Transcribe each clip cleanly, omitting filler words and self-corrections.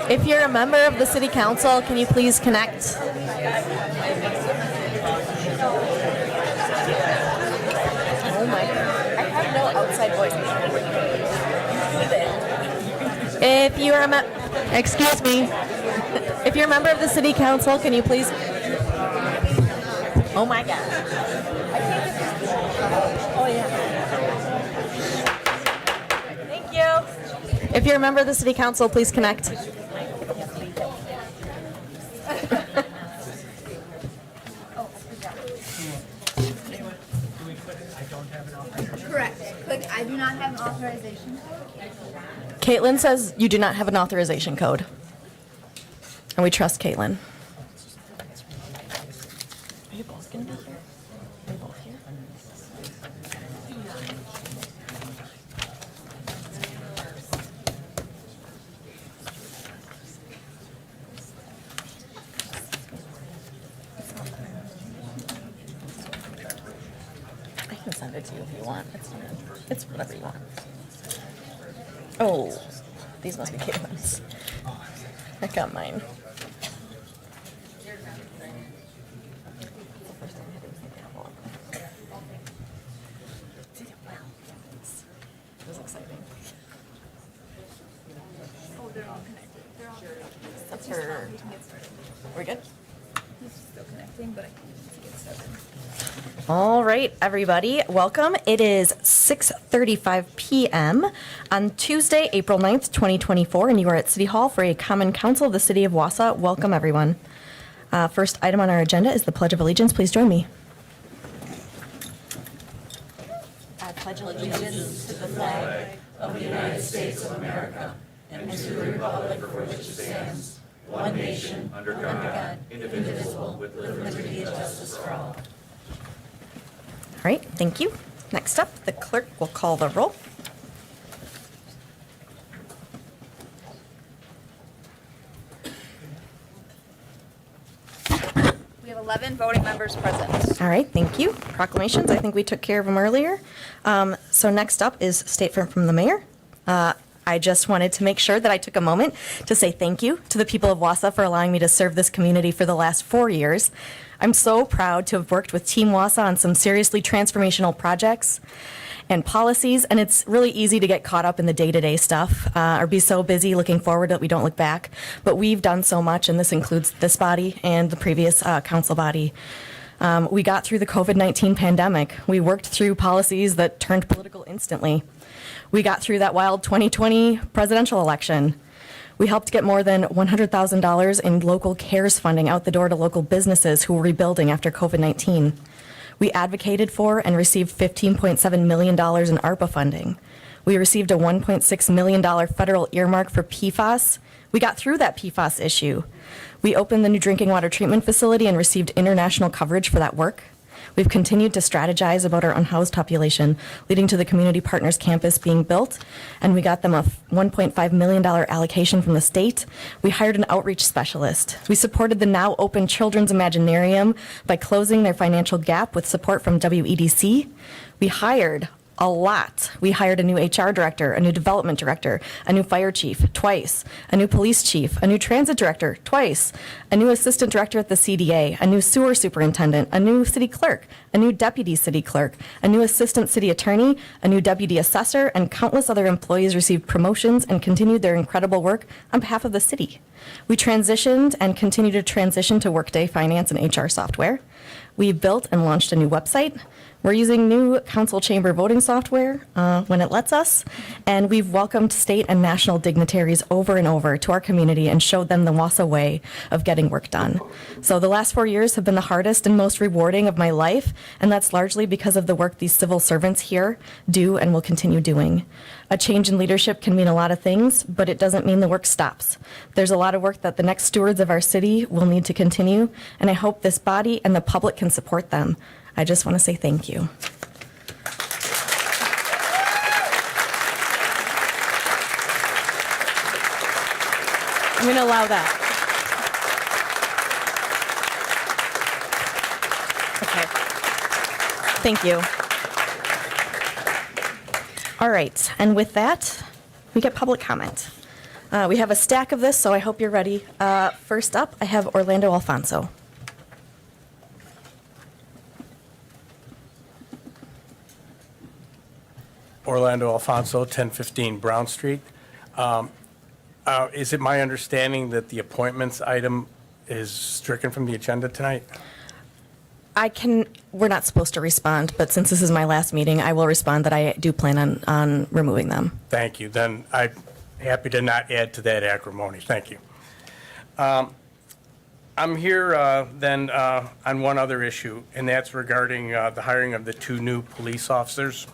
If you're a member of the city council, can you please connect? Oh my God. I have no outside voice. If you are excuse me. If you're a member of the city council, can you please? Oh my God. Oh yeah. Thank you. If you're a member of the city council, please connect. Correct. Click I do not have an authorization code. Caitlin says you do not have an authorization code. And we trust Caitlin. Are you both going to be here? Are you both here? I can send it to you if you want. It's whatever you want. Oh, these must be Caitlin's. I got mine. It was exciting. Oh, they're all connected. They're all connected. That's her. We're good? It's still connecting, but I can get started. All right, everybody, welcome. It is 6:35 p.m. on Tuesday, April 9th, 2024, and you are at City Hall for a Common Council of the City of Wausau. Welcome, everyone. First item on our agenda is the Pledge of Allegiance. Please join me. I pledge allegiance to the flag of the United States of America and to the republic for which it stands, one nation, under God, indivisible, with liberty and justice for all. All right, thank you. Next up, the clerk will call the roll. We have 11 voting members present. All right, thank you. Proclamations, I think we took care of them earlier. So next up is statement from the mayor. I just wanted to make sure that I took a moment to say thank you to the people of Wausau for allowing me to serve this community for the last 4 years. I'm so proud to have worked with Team Wausau on some seriously transformational projects and policies, and it's really easy to get caught up in the day-to-day stuff or be so busy looking forward that we don't look back. But we've done so much, and this includes this body and the previous council body. We got through the COVID-19 pandemic. We worked through policies that turned political instantly. We got through that wild 2020 presidential election. We helped get more than $100,000 in local CARES funding out the door to local businesses who were rebuilding after COVID-19. We advocated for and received $15.7 million in ARPA funding. We received a $1.6 million federal earmark for PFAS. We got through that PFAS issue. We opened the new drinking water treatment facility and received international coverage for that work. We've continued to strategize about our unhoused population, leading to the Community Partners Campus being built, and we got them a $1.5 million allocation from the state. We hired an outreach specialist. We supported the now open Children's Imaginarium by closing their financial gap with support from WEDC. We hired a lot. We hired a new HR director, a new development director, a new fire chief twice, a new police chief, a new transit director twice, a new assistant director at the CDA, a new sewer superintendent, a new city clerk, a new deputy city clerk, a new assistant city attorney, a new deputy assessor, and countless other employees received promotions and continued their incredible work on behalf of the city. We transitioned and continue to transition to Workday Finance and HR software. We built and launched a new website. We're using new council chamber voting software when it lets us, and we've welcomed state and national dignitaries over and over to our community and showed them the Wausau way of getting work done. So the last 4 years have been the hardest and most rewarding of my life, and that's largely because of the work these civil servants here do and will continue doing. A change in leadership can mean a lot of things, but it doesn't mean the work stops. There's a lot of work that the next stewards of our city will need to continue, and I hope this body and the public can support them. I just want to say thank you. I'm going to allow that. Okay. Thank you. All right, and with that, we get public comment. We have a stack of this, so I hope you're ready. First up, I have Orlando Alfonso. Orlando Alfonso, 1015 Brown Street. Is it my understanding that the appointments item is stricken from the agenda tonight? We're not supposed to respond, but since this is my last meeting, I will respond that I do plan on removing them. Thank you. Then I'm happy to not add to that acrimony. Thank you. I'm here on one other issue, and that's regarding the hiring of the 2 new police officers.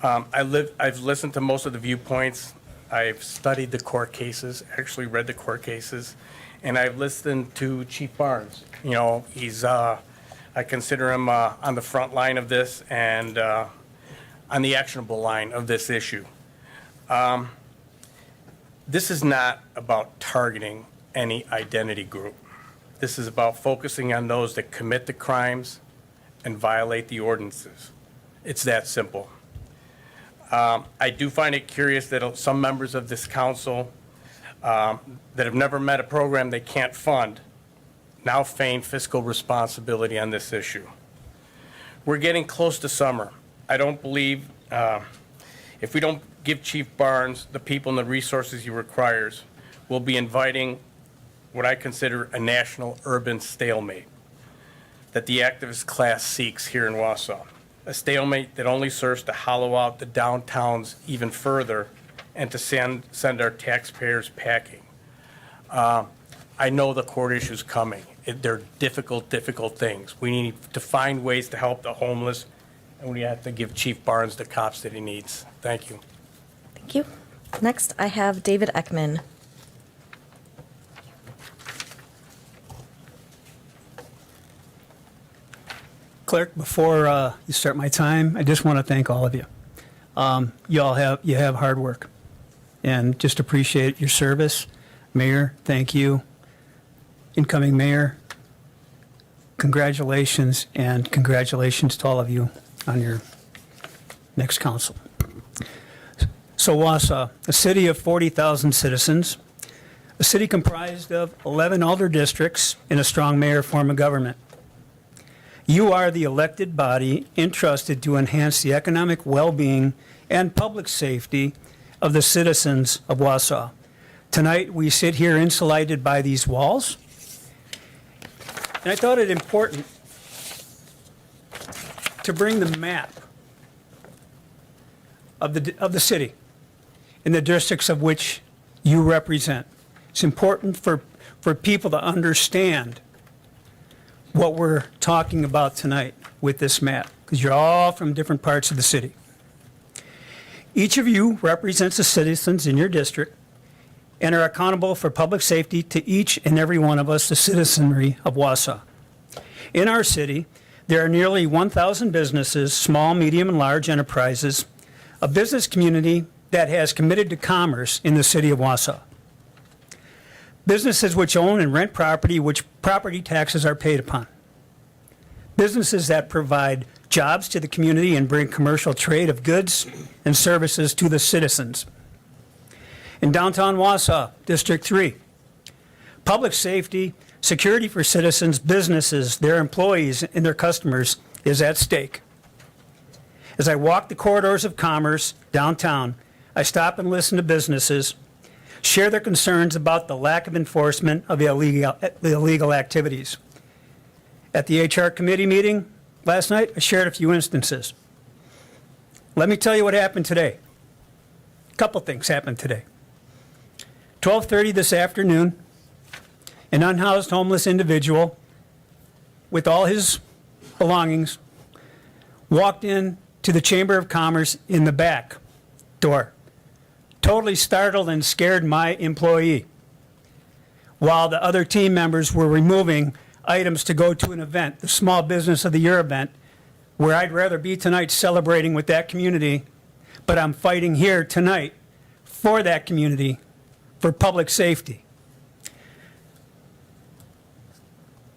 I've listened to most of the viewpoints. I've studied the court cases, actually read the court cases, and I've listened to Chief Barnes. You know, I consider him on the front line of this and on the actionable line of this issue. This is not about targeting any identity group. This is about focusing on those that commit the crimes and violate the ordinances. It's that simple. I do find it curious that some members of this council that have never met a program they can't fund now feign fiscal responsibility on this issue. We're getting close to summer. I don't believe if we don't give Chief Barnes the people and the resources he requires, we'll be inviting what I consider a national urban stalemate that the activist class seeks here in Wausau. A stalemate that only serves to hollow out the downtowns even further and to send our taxpayers packing. I know the court issue's coming. They're difficult things. We need to find ways to help the homeless, and we have to give Chief Barnes the cops that he needs. Thank you. Thank you. Next, I have David Ekman. Clerk, before you start my time, I just want to thank all of you. You have hard work, and just appreciate your service. Mayor, thank you. Incoming mayor, congratulations, and congratulations to all of you on your next council. So Wausau, a city of 40,000 citizens, a city comprised of 11 alder districts and a strong mayor form of government. You are the elected body entrusted to enhance the economic well-being and public safety of the citizens of Wausau. Tonight, we sit here insulated by these walls, and I thought it important to bring the map of the city and the districts of which you represent. It's important for people to understand what we're talking about tonight with this map, because you're all from different parts of the city. Each of you represents the citizens in your district and are accountable for public safety to each and every one of us, the citizenry of Wausau. In our city, there are nearly 1,000 businesses, small, medium, and large enterprises, a business community that has committed to commerce in the city of Wausau. Businesses which own and rent property, which property taxes are paid upon. Businesses that provide jobs to the community and bring commercial trade of goods and services to the citizens. In downtown Wausau, District 3, public safety, security for citizens, businesses, their employees, and their customers is at stake. As I walk the corridors of commerce downtown, I stop and listen to businesses share their concerns about the lack of enforcement of illegal activities. At the HR committee meeting last night, I shared a few instances. Let me tell you what happened today. A couple things happened today. 12:30 this afternoon, an unhoused homeless individual with all his belongings walked in to the Chamber of Commerce in the back door. Totally startled and scared my employee while the other team members were removing items to go to an event, the Small Business of the Year event, where I'd rather be tonight celebrating with that community, but I'm fighting here tonight for that community, for public safety.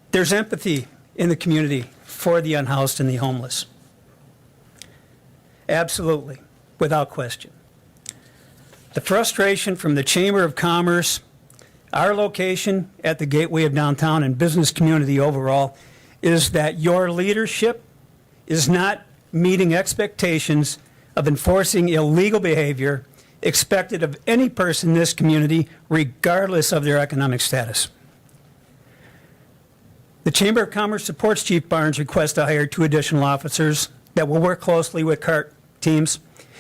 There's empathy in the community for the unhoused and the homeless. Absolutely, without question. The frustration from the Chamber of Commerce, our location at the gateway of downtown and business community overall, is that your leadership is not meeting expectations of enforcing illegal behavior expected of any person in this community, regardless of their economic status. The Chamber of Commerce supports Chief Barnes' request to hire 2 additional officers that will work closely with CART teams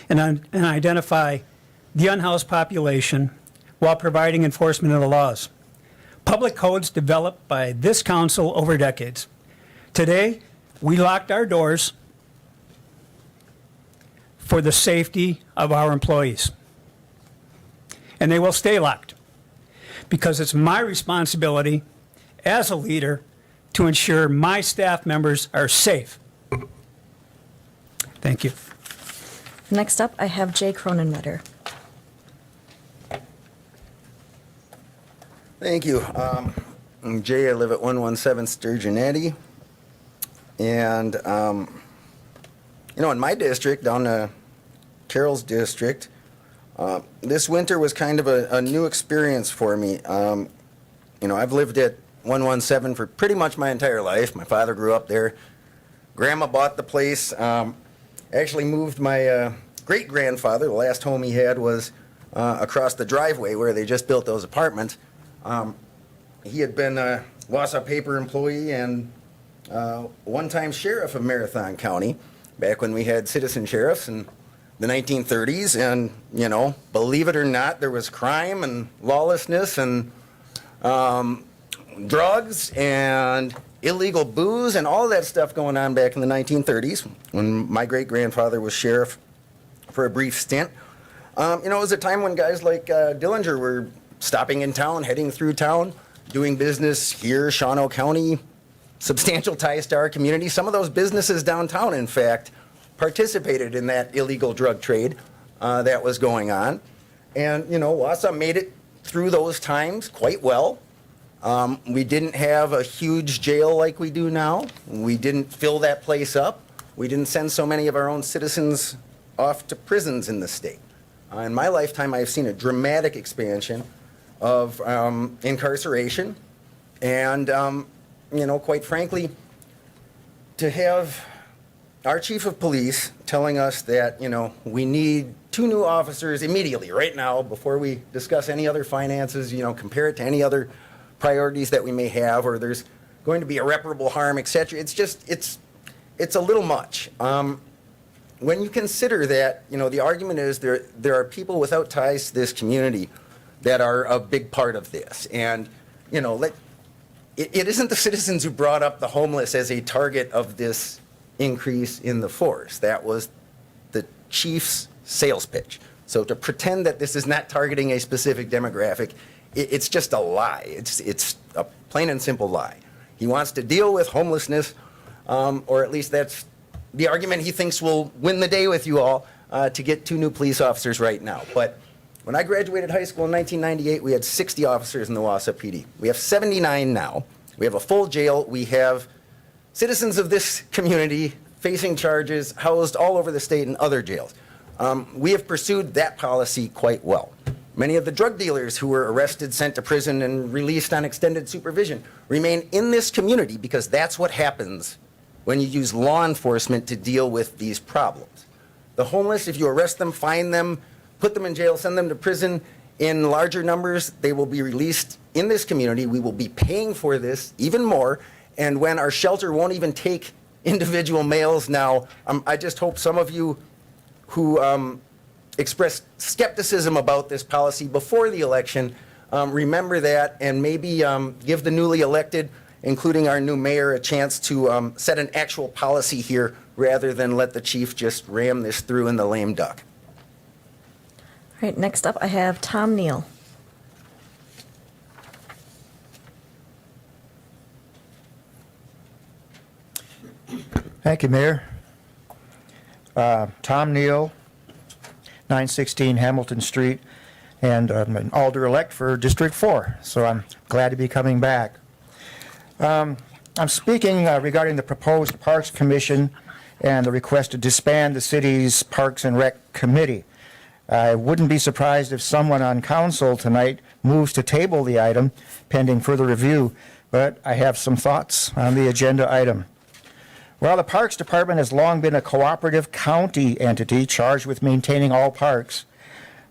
and identify the unhoused population while providing enforcement of the laws. Public codes developed by this council over decades. Today, we locked our doors for the safety of our employees. And they will stay locked because it's my responsibility as a leader to ensure my staff members are safe. Thank you. Next up, I have Jay Cronenwetter. Thank you. I'm Jay. I live at 117 Sturgeon Eddy. And, in my district, down to Carroll's district, this winter was kind of a new experience for me. I've lived at 117 for pretty much my entire life. My father grew up there. Grandma bought the place. Actually moved my great-grandfather. The last home he had was across the driveway where they just built those apartments. He had been a Wausau paper employee and one-time sheriff of Marathon County back when we had citizen sheriffs in the 1930s. And, believe it or not, there was crime and lawlessness and drugs and illegal booze and all that stuff going on back in the 1930s when my great-grandfather was sheriff for a brief stint. It was a time when guys like Dillinger were stopping in town, heading through town, doing business here, Shawano County, substantial ties to our community. Some of those businesses downtown, in fact, participated in that illegal drug trade that was going on. And, Wausau made it through those times quite well. We didn't have a huge jail like we do now. We didn't fill that place up. We didn't send so many of our own citizens off to prisons in the state. In my lifetime, I've seen a dramatic expansion of incarceration. And, quite frankly, to have our chief of police telling us that, we need 2 new officers immediately, right now, before we discuss any other finances, compare it to any other priorities that we may have, or there's going to be irreparable harm, et cetera. It's just, it's a little much. When you consider that, the argument is there are people without ties to this community that are a big part of this. And, it isn't the citizens who brought up the homeless as a target of this increase in the force. That was the chief's sales pitch. So to pretend that this is not targeting a specific demographic, it's just a lie. It's a plain and simple lie. He wants to deal with homelessness, or at least that's the argument he thinks will win the day with you all, to get 2 new police officers right now. But when I graduated high school in 1998, we had 60 officers in the Wausau PD. We have 79 now. We have a full jail. We have citizens of this community facing charges, housed all over the state in other jails. We have pursued that policy quite well. Many of the drug dealers who were arrested, sent to prison, and released on extended supervision remain in this community because that's what happens when you use law enforcement to deal with these problems. The homeless, if you arrest them, fine them, put them in jail, send them to prison in larger numbers, they will be released in this community. We will be paying for this even more. And when our shelter won't even take individual males now, I just hope some of you who expressed skepticism about this policy before the election remember that and maybe give the newly elected, including our new mayor, a chance to set an actual policy here rather than let the chief just ram this through in the lame duck. All right, next up, I have Tom Neal. Thank you, Mayor. Tom Neal, 916 Hamilton Street, and I'm an alder-elect for District 4, so I'm glad to be coming back. I'm speaking regarding the proposed Parks Commission and the request to disband the city's Parks and Rec Committee. I wouldn't be surprised if someone on council tonight moves to table the item pending further review, but I have some thoughts on the agenda item. While the Parks Department has long been a cooperative county entity charged with maintaining all parks,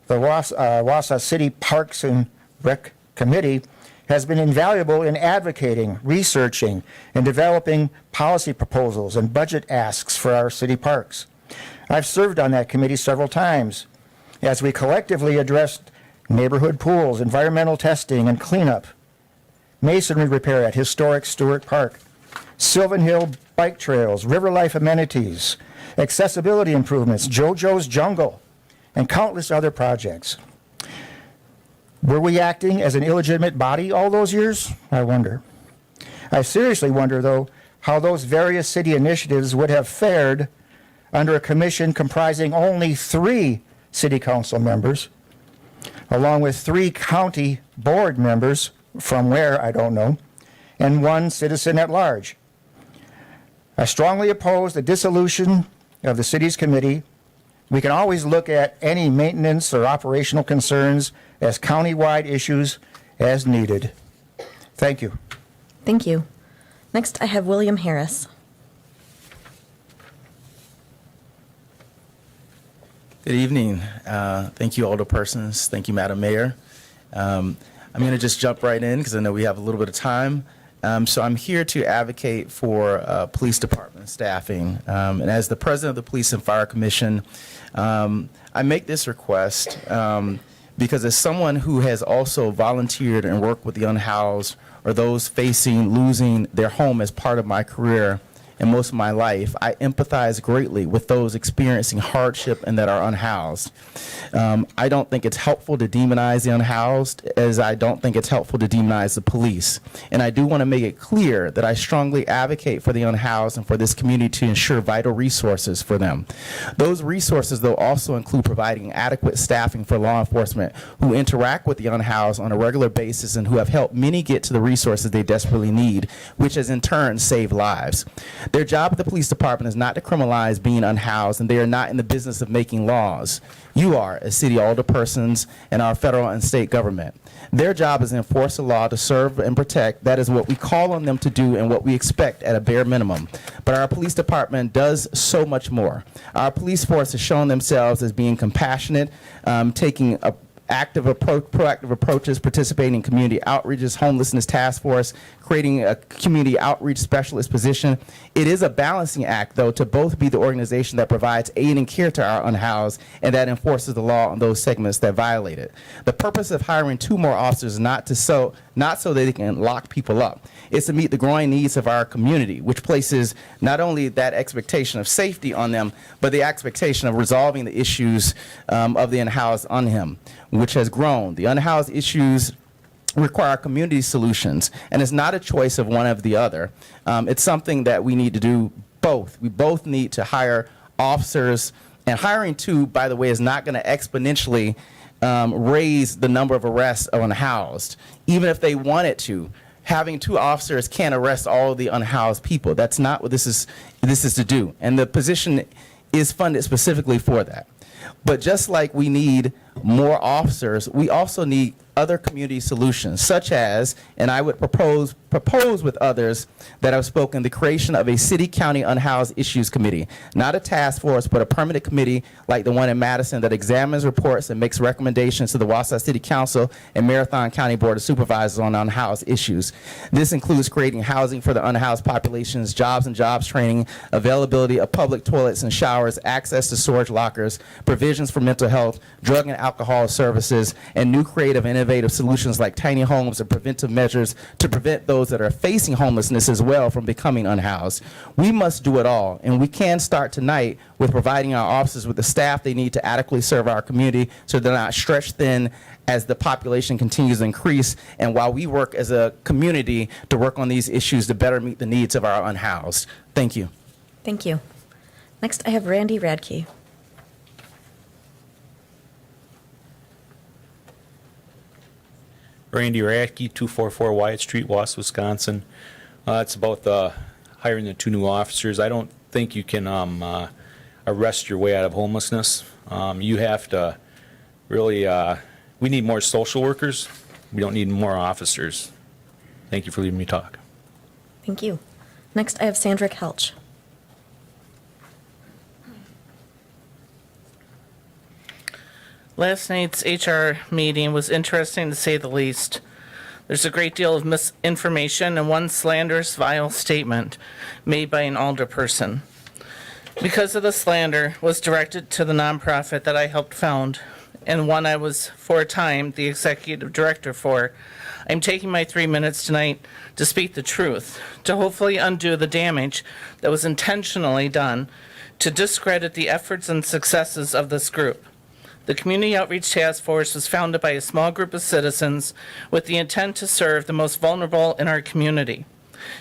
the Wausau City Parks and Rec Committee has been invaluable in advocating, researching, and developing policy proposals and budget asks for our city parks. I've served on that committee several times as we collectively addressed neighborhood pools, environmental testing and cleanup, masonry repair at historic Stewart Park, Sylvan Hill bike trails, river life amenities, accessibility improvements, JoJo's Jungle, and countless other projects. Were we acting as an illegitimate body all those years? I wonder. I seriously wonder, though, how those various city initiatives would have fared under a commission comprising only 3 city council members, along with 3 county board members, from where, I don't know, and 1 citizen at large. I strongly oppose the dissolution of the city's committee. We can always look at any maintenance or operational concerns as county-wide issues as needed. Thank you. Thank you. Next, I have William Harris. Good evening. Thank you, alderpersons. Thank you, Madam Mayor. I'm going to just jump right in because I know we have a little bit of time. So I'm here to advocate for police department staffing. And as the president of the Police and Fire Commission, I make this request because as someone who has also volunteered and worked with the unhoused or those facing losing their home as part of my career and most of my life, I empathize greatly with those experiencing hardship and that are unhoused. I don't think it's helpful to demonize the unhoused, as I don't think it's helpful to demonize the police. And I do want to make it clear that I strongly advocate for the unhoused and for this community to ensure vital resources for them. Those resources, though, also include providing adequate staffing for law enforcement who interact with the unhoused on a regular basis and who have helped many get to the resources they desperately need, which has in turn saved lives. Their job at the police department is not to criminalize being unhoused, and they are not in the business of making laws. You are, as city alderpersons and our federal and state government. Their job is to enforce the law, to serve and protect. That is what we call on them to do and what we expect at a bare minimum. But our police department does so much more. Our police force has shown themselves as being compassionate, taking a proactive approaches, participating in community outreaches, homelessness task force, creating a community outreach specialist position. It is a balancing act, though, to both be the organization that provides aid and care to our unhoused and that enforces the law on those segments that violate it. The purpose of hiring 2 more officers is not so that they can lock people up. It's to meet the growing needs of our community, which places not only that expectation of safety on them, but the expectation of resolving the issues of the unhoused on him, which has grown. The unhoused issues require community solutions, and it's not a choice of one of the other. It's something that we need to do both. We both need to hire officers, and hiring 2, by the way, is not going to exponentially raise the number of arrests of unhoused. Even if they wanted to, having 2 officers can't arrest all of the unhoused people. That's not what this is to do, and the position is funded specifically for that. But just like we need more officers, we also need other community solutions, such as, and I would propose with others that have spoken, the creation of a city-county unhoused issues committee, not a task force, but a permanent committee like the one in Madison that examines reports and makes recommendations to the Wausau City Council and Marathon County Board of Supervisors on unhoused issues. This includes creating housing for the unhoused populations, jobs and jobs training, availability of public toilets and showers, access to storage lockers, provisions for mental health, drug and alcohol services, and new creative and innovative solutions like tiny homes and preventive measures to prevent those that are facing homelessness as well from becoming unhoused. We must do it all, and we can start tonight with providing our officers with the staff they need to adequately serve our community so they're not stretched thin as the population continues to increase, and while we work as a community to work on these issues to better meet the needs of our unhoused. Thank you. Thank you. Next, I have Randy Radke. Randy Radke, 244 Wyatt Street, Wausau, Wisconsin. It's about hiring the 2 new officers. I don't think you can arrest your way out of homelessness. You have to really, we need more social workers. We don't need more officers. Thank you for letting me talk. Thank you. Next, I have Sandra Kelch. Last night's HR meeting was interesting to say the least. There's a great deal of misinformation and one slanderous, vile statement made by an alderperson. Because of the slander was directed to the nonprofit that I helped found and one I was, for a time, the executive director for, I'm taking my 3 minutes tonight to speak the truth, to hopefully undo the damage that was intentionally done to discredit the efforts and successes of this group. The Community Outreach Task Force was founded by a small group of citizens with the intent to serve the most vulnerable in our community,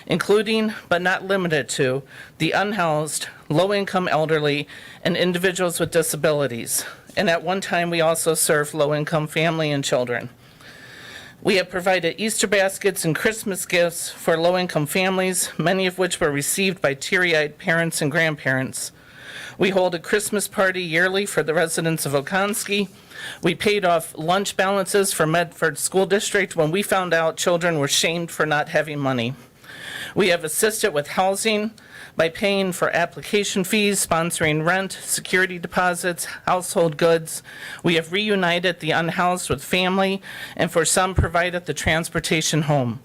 including but not limited to the unhoused, low-income elderly, and individuals with disabilities. And at one time, we also served low-income family and children. We have provided Easter baskets and Christmas gifts for low-income families, many of which were received by teary-eyed parents and grandparents. We hold a Christmas party yearly for the residents of Okonski. We paid off lunch balances for Medford School District when we found out children were shamed for not having money. We have assisted with housing by paying for application fees, sponsoring rent, security deposits, household goods. We have reunited the unhoused with family, and for some provided the transportation home.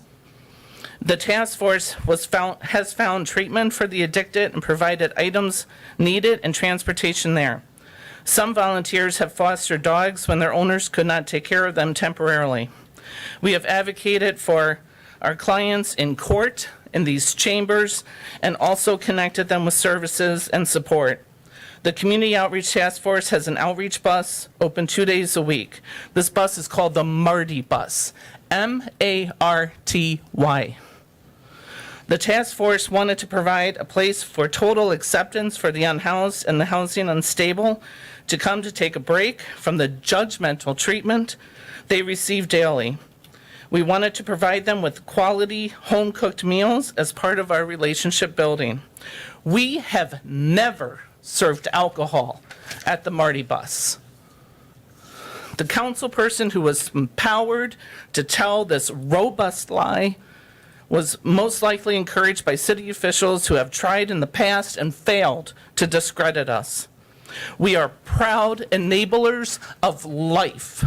The task force has found treatment for the addicted and provided items needed and transportation there. Some volunteers have fostered dogs when their owners could not take care of them temporarily. We have advocated for our clients in court, in these chambers, and also connected them with services and support. The Community Outreach Task Force has an outreach bus open 2 days a week. This bus is called the Marty Bus, M-A-R-T-Y. The task force wanted to provide a place for total acceptance for the unhoused and the housing unstable to come to take a break from the judgmental treatment they receive daily. We wanted to provide them with quality home-cooked meals as part of our relationship building. We have never served alcohol at the Marty Bus. The council person who was empowered to tell this robust lie was most likely encouraged by city officials who have tried in the past and failed to discredit us. We are proud enablers of life.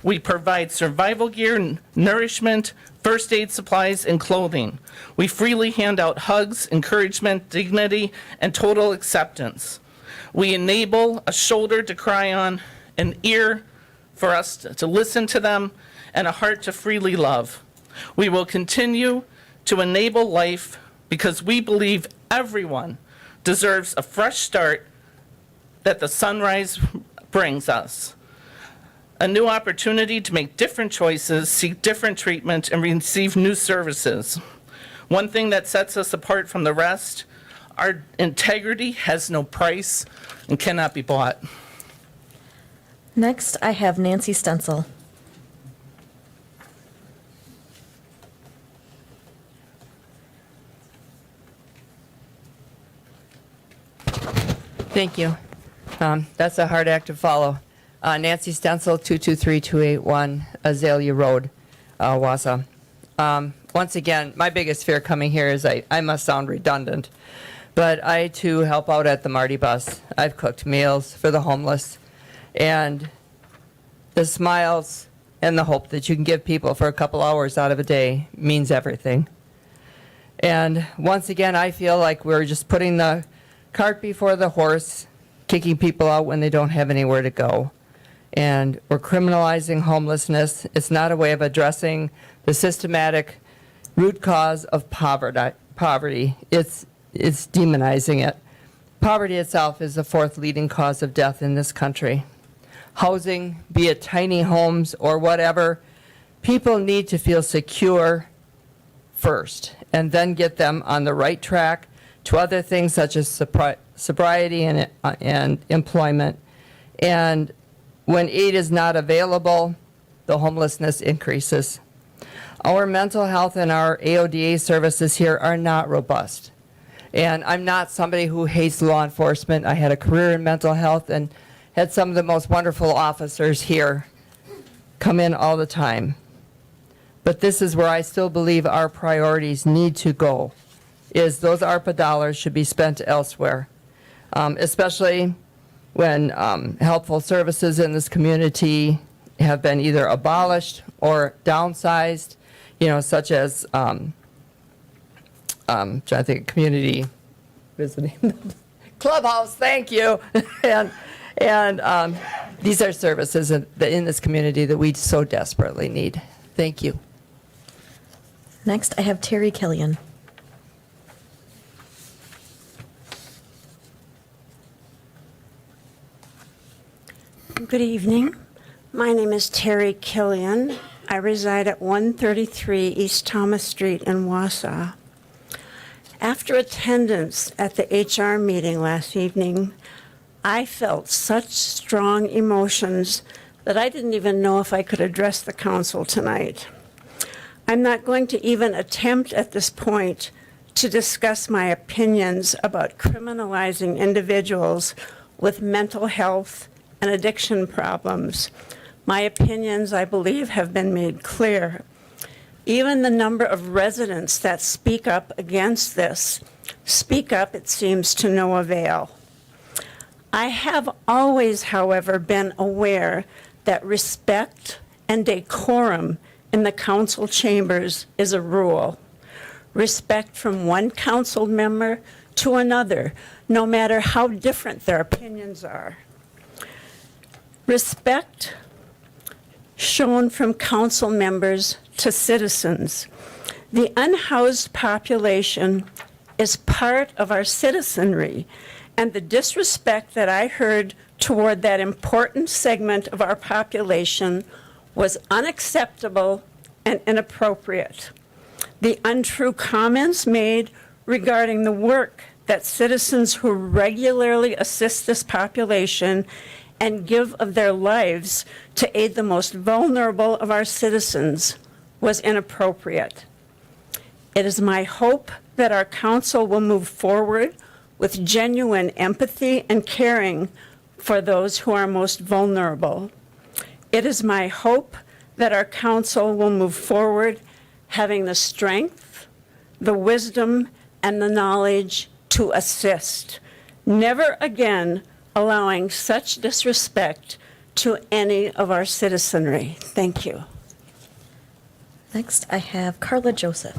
We provide survival gear, nourishment, first aid supplies, and clothing. We freely hand out hugs, encouragement, dignity, and total acceptance. We enable a shoulder to cry on, an ear for us to listen to them, and a heart to freely love. We will continue to enable life because we believe everyone deserves a fresh start that the sunrise brings us. A new opportunity to make different choices, seek different treatment, and receive new services. One thing that sets us apart from the rest, our integrity has no price and cannot be bought. Next, I have Nancy Stencil. Thank you. That's a hard act to follow. Nancy Stencil, 223281 Azalea Road, Wausau. Once again, my biggest fear coming here is I must sound redundant, but I too help out at the Marty Bus. I've cooked meals for the homeless, and the smiles and the hope that you can give people for a couple hours out of a day means everything. And once again, I feel like we're just putting the cart before the horse, kicking people out when they don't have anywhere to go. And we're criminalizing homelessness. It's not a way of addressing the systematic root cause of poverty. It's demonizing it. Poverty itself is the fourth leading cause of death in this country. Housing, be it tiny homes or whatever, people need to feel secure first and then get them on the right track to other things such as sobriety and employment. And when aid is not available, the homelessness increases. Our mental health and our AODA services here are not robust. And I'm not somebody who hates law enforcement. I had a career in mental health and had some of the most wonderful officers here come in all the time. But this is where I still believe our priorities need to go, is those ARPA dollars should be spent elsewhere, especially when helpful services in this community have been either abolished or downsized, such as, trying to think, community visiting clubhouse, thank you. and these are services in this community that we so desperately need. Thank you. Next, I have Terry Killian. Good evening. My name is Terry Killian. I reside at 133 East Thomas Street in Wausau. After attendance at the HR meeting last evening, I felt such strong emotions that I didn't even know if I could address the council tonight. I'm not going to even attempt at this point to discuss my opinions about criminalizing individuals with mental health and addiction problems. My opinions, I believe, have been made clear. Even the number of residents that speak up against this speak up, it seems, to no avail. I have always, however, been aware that respect and decorum in the council chambers is a rule. Respect from one council member to another, no matter how different their opinions are. Respect shown from council members to citizens. The unhoused population is part of our citizenry, and the disrespect that I heard toward that important segment of our population was unacceptable and inappropriate. The untrue comments made regarding the work that citizens who regularly assist this population and give of their lives to aid the most vulnerable of our citizens was inappropriate. It is my hope that our council will move forward with genuine empathy and caring for those who are most vulnerable. It is my hope that our council will move forward having the strength, the wisdom, and the knowledge to assist, never again allowing such disrespect to any of our citizenry. Thank you. Next, I have Carla Joseph.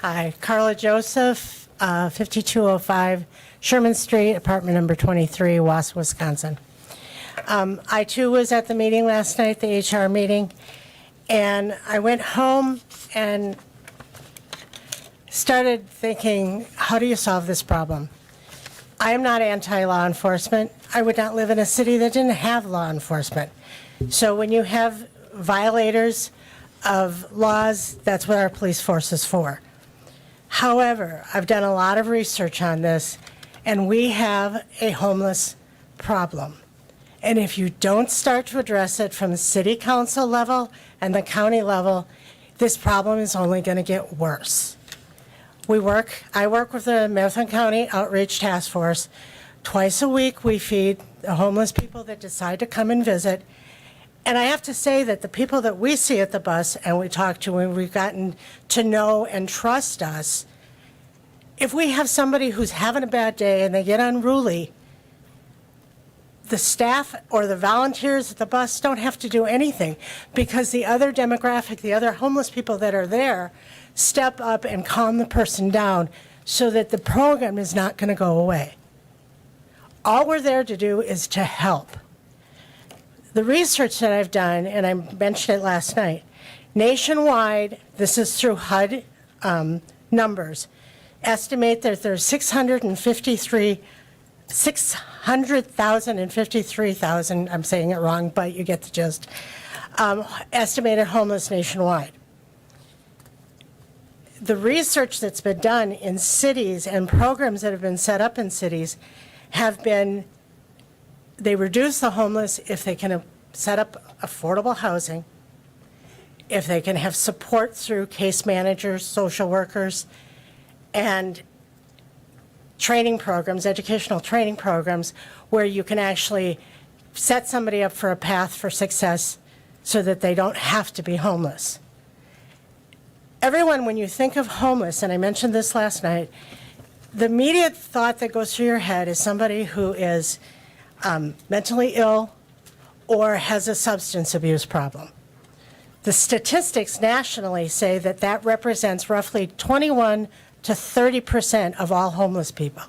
Hi, Carla Joseph, 5205 Sherman Street, apartment number 23, Wausau, Wisconsin. I too was at the meeting last night, the HR meeting, and I went home and started thinking, how do you solve this problem? I am not anti-law enforcement. I would not live in a city that didn't have law enforcement. So when you have violators of laws, that's what our police force is for. However, I've done a lot of research on this, and we have a homeless problem. And if you don't start to address it from the city council level and the county level, this problem is only going to get worse. I work with the Marathon County Outreach Task Force. Twice a week, we feed the homeless people that decide to come and visit. And I have to say that the people that we see at the bus and we talk to and we've gotten to know and trust us, if we have somebody who's having a bad day and they get unruly, the staff or the volunteers at the bus don't have to do anything because the other demographic, the other homeless people that are there, step up and calm the person down so that the program is not going to go away. All we're there to do is to help. The research that I've done, and I mentioned it last night, nationwide, this is through HUD numbers, estimate that there's 600,053,000, I'm saying it wrong, but you get the gist, estimated homeless nationwide. The research that's been done in cities and programs that have been set up in cities have been, they reduce the homeless if they can set up affordable housing, if they can have support through case managers, social workers, and training programs, educational training programs, where you can actually set somebody up for a path for success so that they don't have to be homeless. Everyone, when you think of homeless, and I mentioned this last night, the immediate thought that goes through your head is somebody who is mentally ill or has a substance abuse problem. The statistics nationally say that that represents roughly 21 to 30% of all homeless people.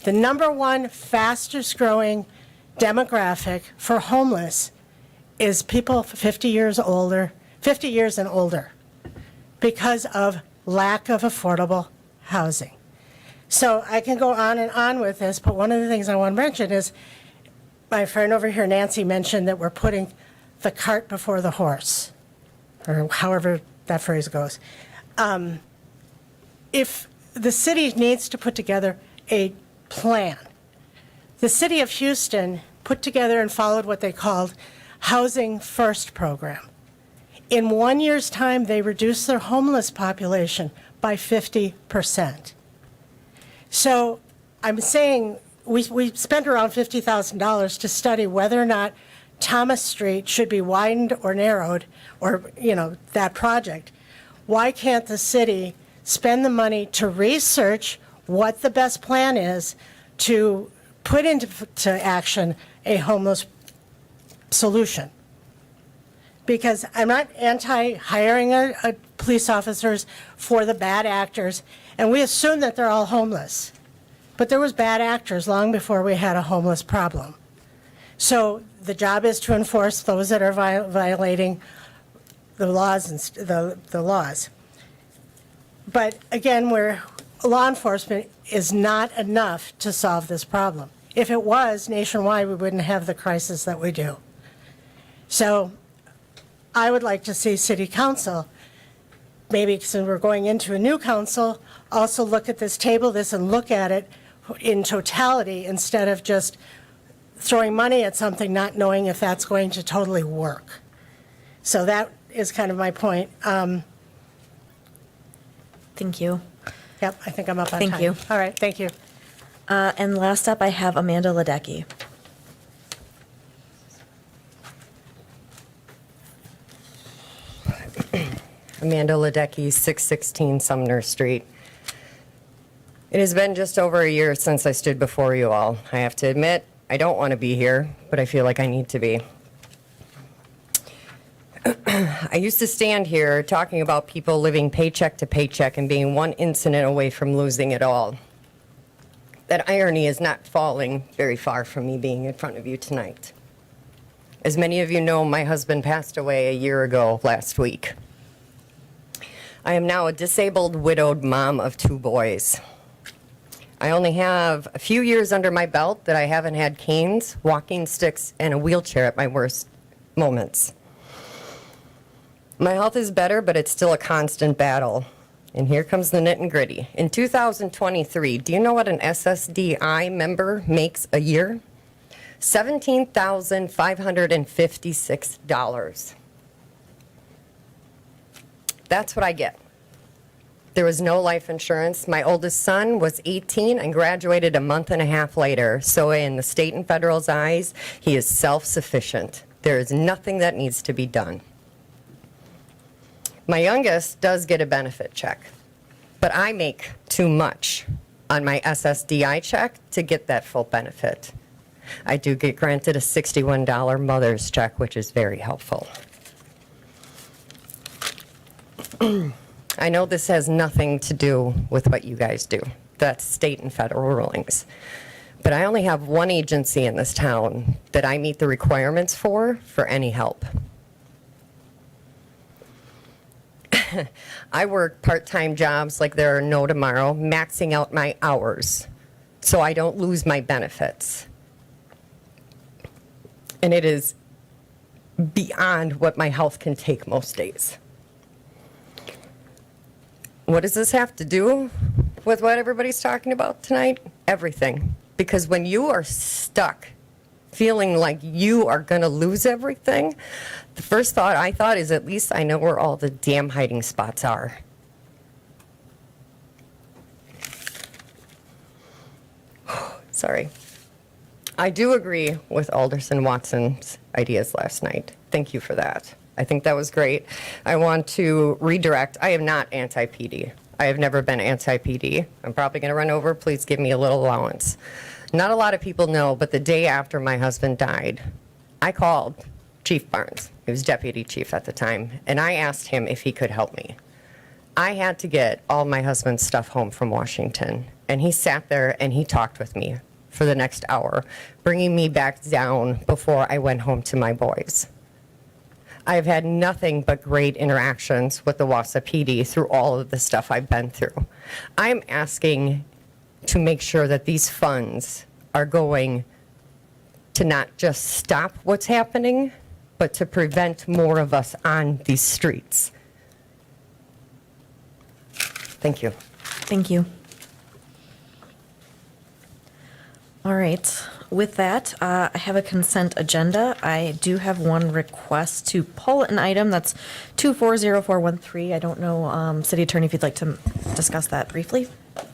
The number one fastest growing demographic for homeless is people 50 years older, 50 years and older, because of lack of affordable housing. So I can go on and on with this, but one of the things I want to mention is my friend over here, Nancy, mentioned that we're putting the cart before the horse, or however that phrase goes. If the city needs to put together a plan, the city of Houston put together and followed what they called Housing First program. In 1 year's time, they reduced their homeless population by 50%. So I'm saying we spent around $50,000 to study whether or not Thomas Street should be widened or narrowed, or, that project. Why can't the city spend the money to research what the best plan is to put into action a homeless solution? Because I'm not anti-hiring a police officers for the bad actors, and we assume that they're all homeless. But there was bad actors long before we had a homeless problem. So the job is to enforce those that are violating the laws and the laws. But again, law enforcement is not enough to solve this problem. If it was nationwide, we wouldn't have the crisis that we do. So I would like to see City Council, maybe since we're going into a new council, also look at this, table this, and look at it in totality instead of just throwing money at something, not knowing if that's going to totally work. So that is kind of my point. Thank you. Yep, I think I'm up on time. Thank you. All right, thank you. And last up, I have Amanda Ledecky. Amanda Ledecky, 616 Sumner Street. It has been just over a year since I stood before you all. I have to admit, I don't want to be here, but I feel like I need to be. I used to stand here talking about people living paycheck to paycheck and being one incident away from losing it all. That irony is not falling very far from me being in front of you tonight. As many of you know, my husband passed away a year ago last week. I am now a disabled, widowed mom of 2 boys. I only have a few years under my belt that I haven't had canes, walking sticks, and a wheelchair at my worst moments. My health is better, but it's still a constant battle. And here comes the nit and gritty. In 2023, do you know what an SSDI member makes a year? $17,556. That's what I get. There was no life insurance. My oldest son was 18 and graduated a month and a half later. So in the state and federal's eyes, he is self-sufficient. There is nothing that needs to be done. My youngest does get a benefit check, but I make too much on my SSDI check to get that full benefit. I do get granted a $61 mother's check, which is very helpful. I know this has nothing to do with what you guys do. That's state and federal rulings. But I only have one agency in this town that I meet the requirements for any help. I work part-time jobs like there are no tomorrow, maxing out my hours so I don't lose my benefits. And it is beyond what my health can take most days. What does this have to do with what everybody's talking about tonight? Everything. Because when you are stuck feeling like you are going to lose everything, the first thought I thought is, at least I know where all the damn hiding spots are. Sorry. I do agree with Alderson Watson's ideas last night. Thank you for that. I think that was great. I want to redirect. I am not anti-PD. I have never been anti-PD. I'm probably going to run over. Please give me a little allowance. Not a lot of people know, but the day after my husband died, I called Chief Barnes. He was deputy chief at the time, and I asked him if he could help me. I had to get all my husband's stuff home from Washington, and he sat there and he talked with me for the next hour, bringing me back down before I went home to my boys. I've had nothing but great interactions with the Wausau PD through all of the stuff I've been through. I'm asking to make sure that these funds are going to not just stop what's happening, but to prevent more of us on these streets. Thank you. Thank you. All right. With that, I have a consent agenda. I do have one request to pull an item that's 240413. I don't know, City Attorney, if you'd like to discuss that briefly.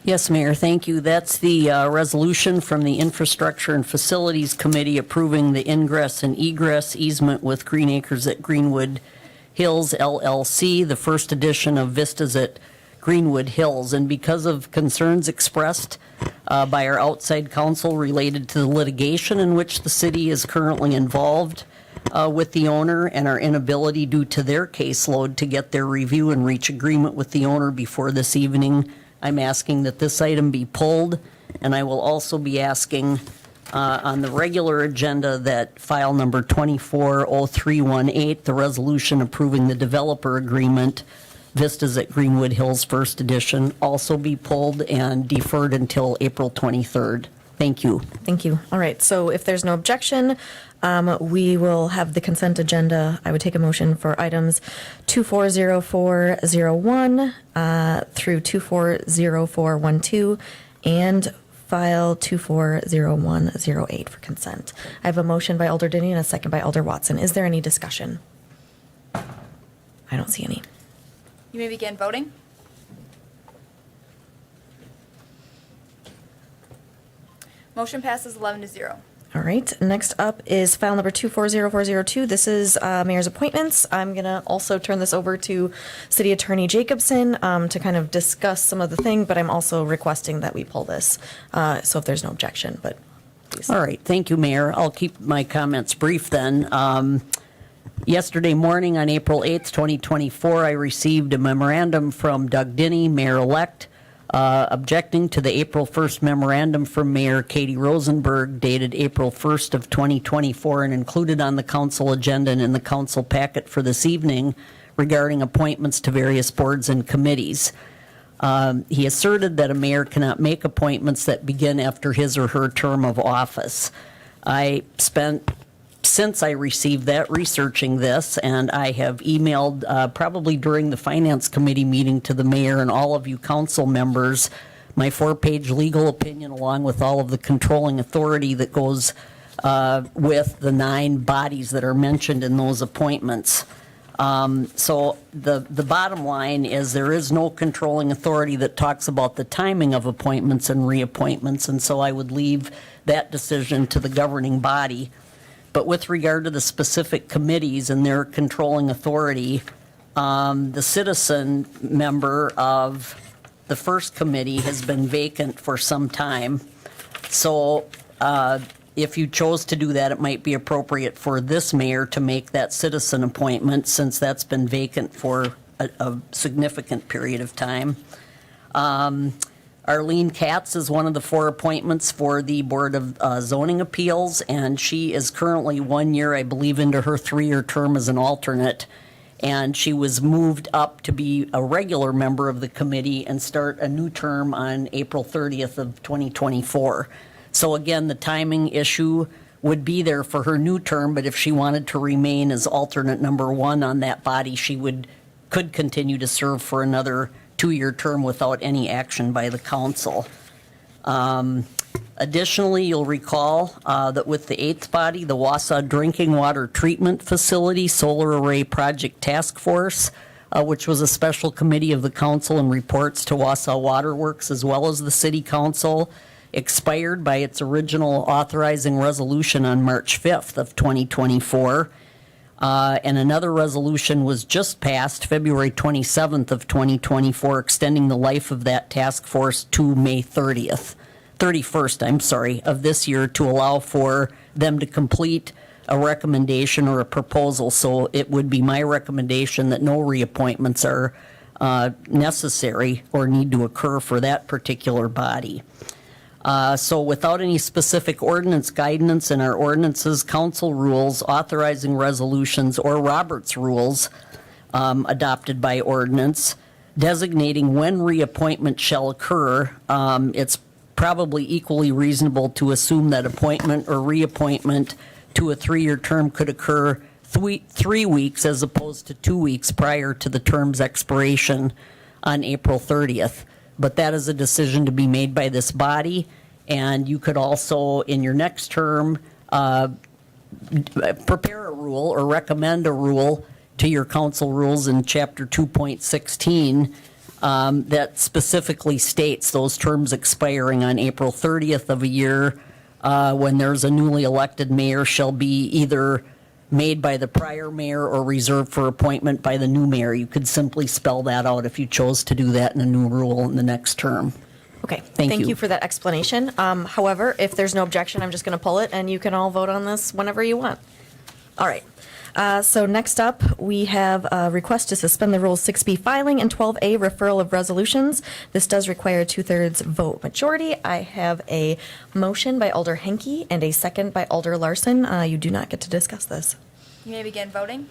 Yes, Mayor, thank you. That's the resolution from the Infrastructure and Facilities Committee approving the ingress and egress easement with Green Acres at Greenwood Hills LLC, the first edition of Vistas at Greenwood Hills. And because of concerns expressed by our outside counsel related to the litigation in which the city is currently involved with the owner, and our inability due to their caseload to get their review and reach agreement with the owner before this evening, I'm asking that this item be pulled. And I will also be asking on the regular agenda that file number 240318, the resolution approving the developer agreement, Vistas at Greenwood Hills First Edition, also be pulled and deferred until April 23rd. Thank you. Thank you. All right. So if there's no objection, we will have the consent agenda. I would take a motion for items 240401 through 240412 and file 240108 for consent. I have a motion by Alder Denny and a second by Alder Watson. Is there any discussion? I don't see any. You may begin voting. Motion passes 11-0. All right. Next up is file number 240402. This is mayor's appointments. I'm going to also turn this over to City Attorney Jacobson to kind of discuss some of the thing, but I'm also requesting that we pull this. So if there's no objection, but please. All right. Thank you, Mayor. I'll keep my comments brief then. Yesterday morning on April 8th, 2024, I received a memorandum from Doug Denny, Mayor-elect, objecting to the April 1st memorandum from Mayor Katie Rosenberg dated April 1st of 2024 and included on the council agenda and in the council packet for this evening regarding appointments to various boards and committees. He asserted that a mayor cannot make appointments that begin after his or her term of office. I spent, since I received that, researching this, and I have emailed probably during the Finance Committee meeting to the mayor and all of you council members my 4-page legal opinion along with all of the controlling authority that goes with the 9 bodies that are mentioned in those appointments. So the bottom line is there is no controlling authority that talks about the timing of appointments and reappointments, and so I would leave that decision to the governing body. But with regard to the specific committees and their controlling authority, the citizen member of the first committee has been vacant for some time. So if you chose to do that, it might be appropriate for this mayor to make that citizen appointment since that's been vacant for a significant period of time. Arlene Katz is one of the 4 appointments for the Board of Zoning Appeals, and she is currently 1 year, I believe, into her 3-year term as an alternate. And she was moved up to be a regular member of the committee and start a new term on April 30th of 2024. So again, the timing issue would be there for her new term, but if she wanted to remain as alternate number 1 on that body, she could continue to serve for another 2-year term without any action by the council. Additionally, you'll recall that with the eighth body, the Wausau Drinking Water Treatment Facility Solar Array Project Task Force, which was a special committee of the council and reports to Wausau Water Works as well as the city council, expired by its original authorizing resolution on March 5th of 2024. And another resolution was just passed February 27th of 2024, extending the life of that task force to May 31st of this year to allow for them to complete a recommendation or a proposal. So it would be my recommendation that no reappointments are necessary or need to occur for that particular body. So without any specific ordinance guidance in our ordinances, council rules, authorizing resolutions, or Robert's rules adopted by ordinance, designating when reappointment shall occur, it's probably equally reasonable to assume that appointment or reappointment to a 3-year term could occur 3 weeks as opposed to 2 weeks prior to the term's expiration on April 30th. But that is a decision to be made by this body, and you could also, in your next term, prepare a rule or recommend a rule to your council rules in Chapter 2.16 that specifically states those terms expiring on April 30th of a year when there's a newly elected mayor shall be either made by the prior mayor or reserved for appointment by the new mayor. You could simply spell that out if you chose to do that in a new rule in the next term. Okay, Thank thank you. you for that explanation. However, if there's no objection, I'm just going to pull it, and you can all vote on this whenever you want. All right. So next up, we have a request to suspend the Rules 6B filing and 12A referral of resolutions. This does require a 2/3 vote majority. I have a motion by Alder Henke and a second by Alder Larson. You do not get to discuss this. You may begin voting.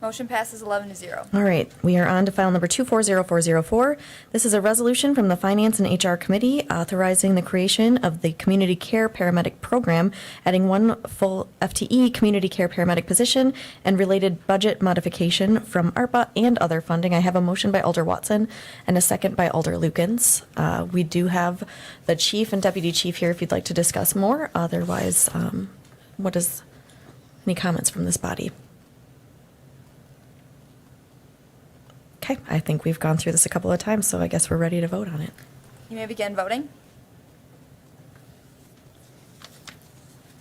Motion passes 11-0. All right, we are on to file number 240404. This is a resolution from the Finance and HR Committee authorizing the creation of the Community Care Paramedic Program, adding 1 full FTE Community Care Paramedic position and related budget modification from ARPA and other funding. I have a motion by Alder Watson and a second by Alder Lukens. We do have the Chief and Deputy Chief here if you'd like to discuss more. Otherwise, any comments from this body? Okay, I think we've gone through this a couple of times, so I guess we're ready to vote on it. You may begin voting.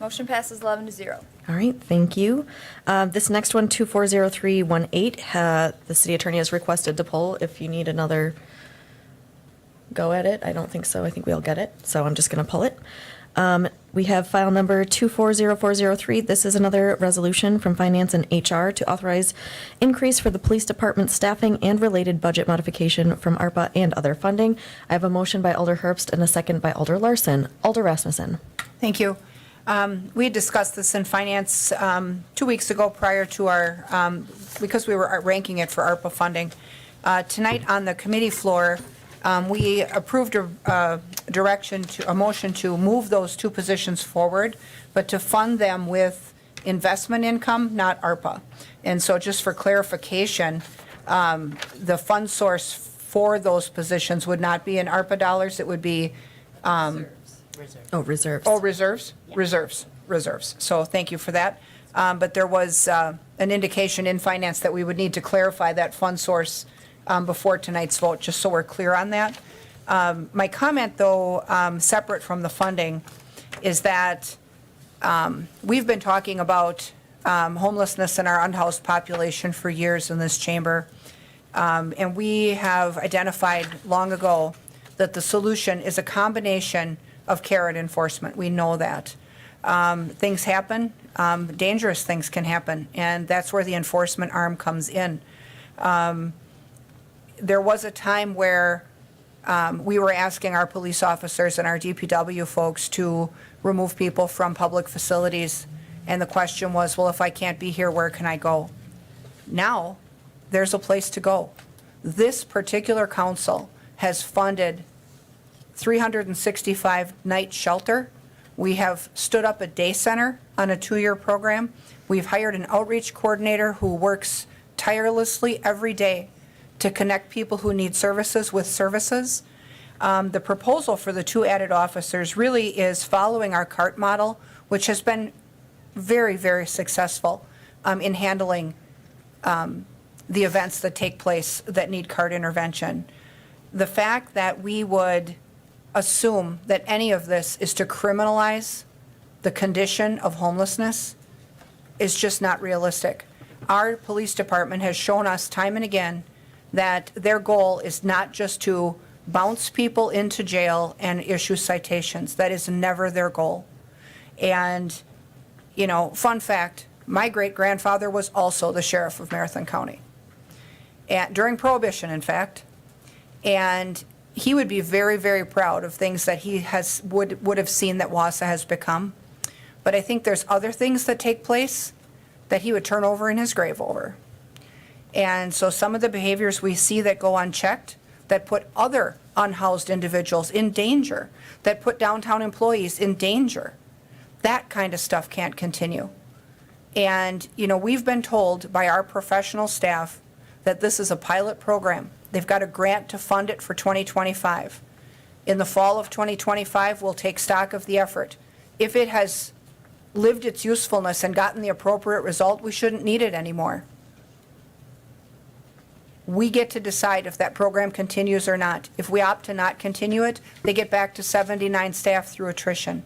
Motion passes 11-0. All right, thank you. This next one, 240318, the city attorney has requested to pull. If you need another go at it, I don't think so. I think we all get it, so I'm just going to pull it. We have file number 240403. This is another resolution from Finance and HR to authorize increase for the police department staffing and related budget modification from ARPA and other funding. I have a motion by Alder Herbst and a second by Alder Larson. Alder Rasmussen. Thank you. We had discussed this in finance 2 weeks ago prior to our, because we were ranking it for ARPA funding. Tonight on the committee floor, we approved a motion to move those 2 positions forward, but to fund them with investment income, not ARPA. And so just for clarification, the fund source for those positions would not be in ARPA dollars, it would be Reserves. Oh, reserves? Reserves. So thank you for that. But there was an indication in finance that we would need to clarify that fund source before tonight's vote, just so we're clear on that. My comment, though, separate from the funding, is that we've been talking about homelessness in our unhoused population for years in this chamber. And we have identified long ago that the solution is a combination of care and enforcement. We know that. Things happen, dangerous things can happen, and that's where the enforcement arm comes in. There was a time where we were asking our police officers and our DPW folks to remove people from public facilities, and the question was, well, if I can't be here, where can I go? Now, there's a place to go. This particular council has funded 365 night shelter. We have stood up a day center on a 2-year program. We've hired an outreach coordinator who works tirelessly every day to connect people who need services with services. The proposal for the 2 added officers really is following our CART model, which has been very, very successful in handling the events that take place that need CART intervention. The fact that we would assume that any of this is to criminalize the condition of homelessness is just not realistic. Our police department has shown us time and again that their goal is not just to bounce people into jail and issue citations. That is never their goal. And, you know, fun fact, my great-grandfather was also the sheriff of Marathon County, during Prohibition, in fact. And he would be very, very proud of things that he would have seen that Wausau has become. But I think there's other things that take place that he would turn over in his grave over. And so some of the behaviors we see that go unchecked, that put other unhoused individuals in danger, that put downtown employees in danger, that kind of stuff can't continue. And, you know, we've been told by our professional staff that this is a pilot program. They've got a grant to fund it for 2025. In the fall of 2025, we'll take stock of the effort. If it has lived its usefulness and gotten the appropriate result, we shouldn't need it anymore. We get to decide if that program continues or not. If we opt to not continue it, they get back to 79 staff through attrition.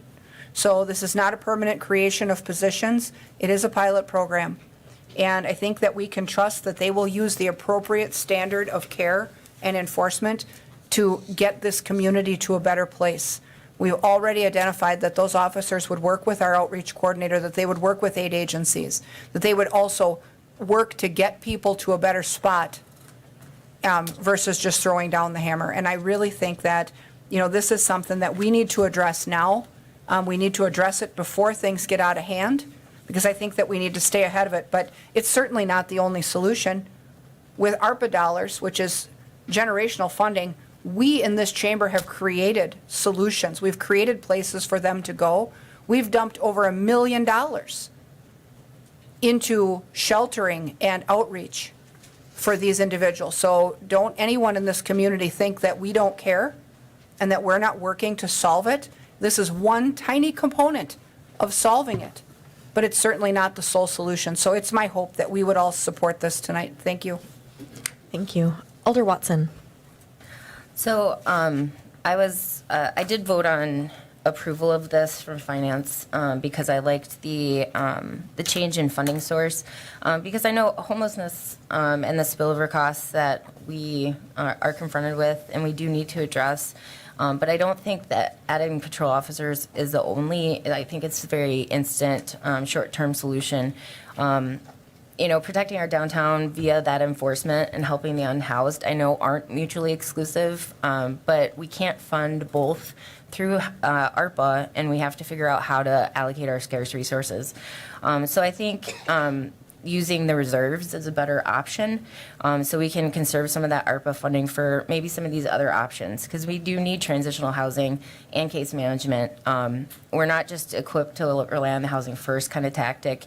So this is not a permanent creation of positions. It is a pilot program. And I think that we can trust that they will use the appropriate standard of care and enforcement to get this community to a better place. We've already identified that those officers would work with our outreach coordinator, that they would work with aid agencies, that they would also work to get people to a better spot versus just throwing down the hammer. And I really think that, you know, this is something that we need to address now. We need to address it before things get out of hand, because I think that we need to stay ahead of it. But it's certainly not the only solution. With ARPA dollars, which is generational funding, we in this chamber have created solutions. We've created places for them to go. We've dumped over $1 million into sheltering and outreach for these individuals. So don't anyone in this community think that we don't care and that we're not working to solve it. This is one tiny component of solving it, but it's certainly not the sole solution. So it's my hope that we would all support this tonight. Thank you. Thank you. Alder Watson. So I did vote on approval of this from finance because I liked the change in funding source because I know homelessness and the spillover costs that we are confronted with and we do need to address. But I don't think that adding patrol officers is the only. I think it's a very instant, short-term solution. You know, protecting our downtown via that enforcement and helping the unhoused, I know aren't mutually exclusive, but we can't fund both through ARPA, and we have to figure out how to allocate our scarce resources. So I think using the reserves is a better option, so we can conserve some of that ARPA funding for maybe some of these other options, because we do need transitional housing and case management. We're not just equipped to rely on the housing first kind of tactic.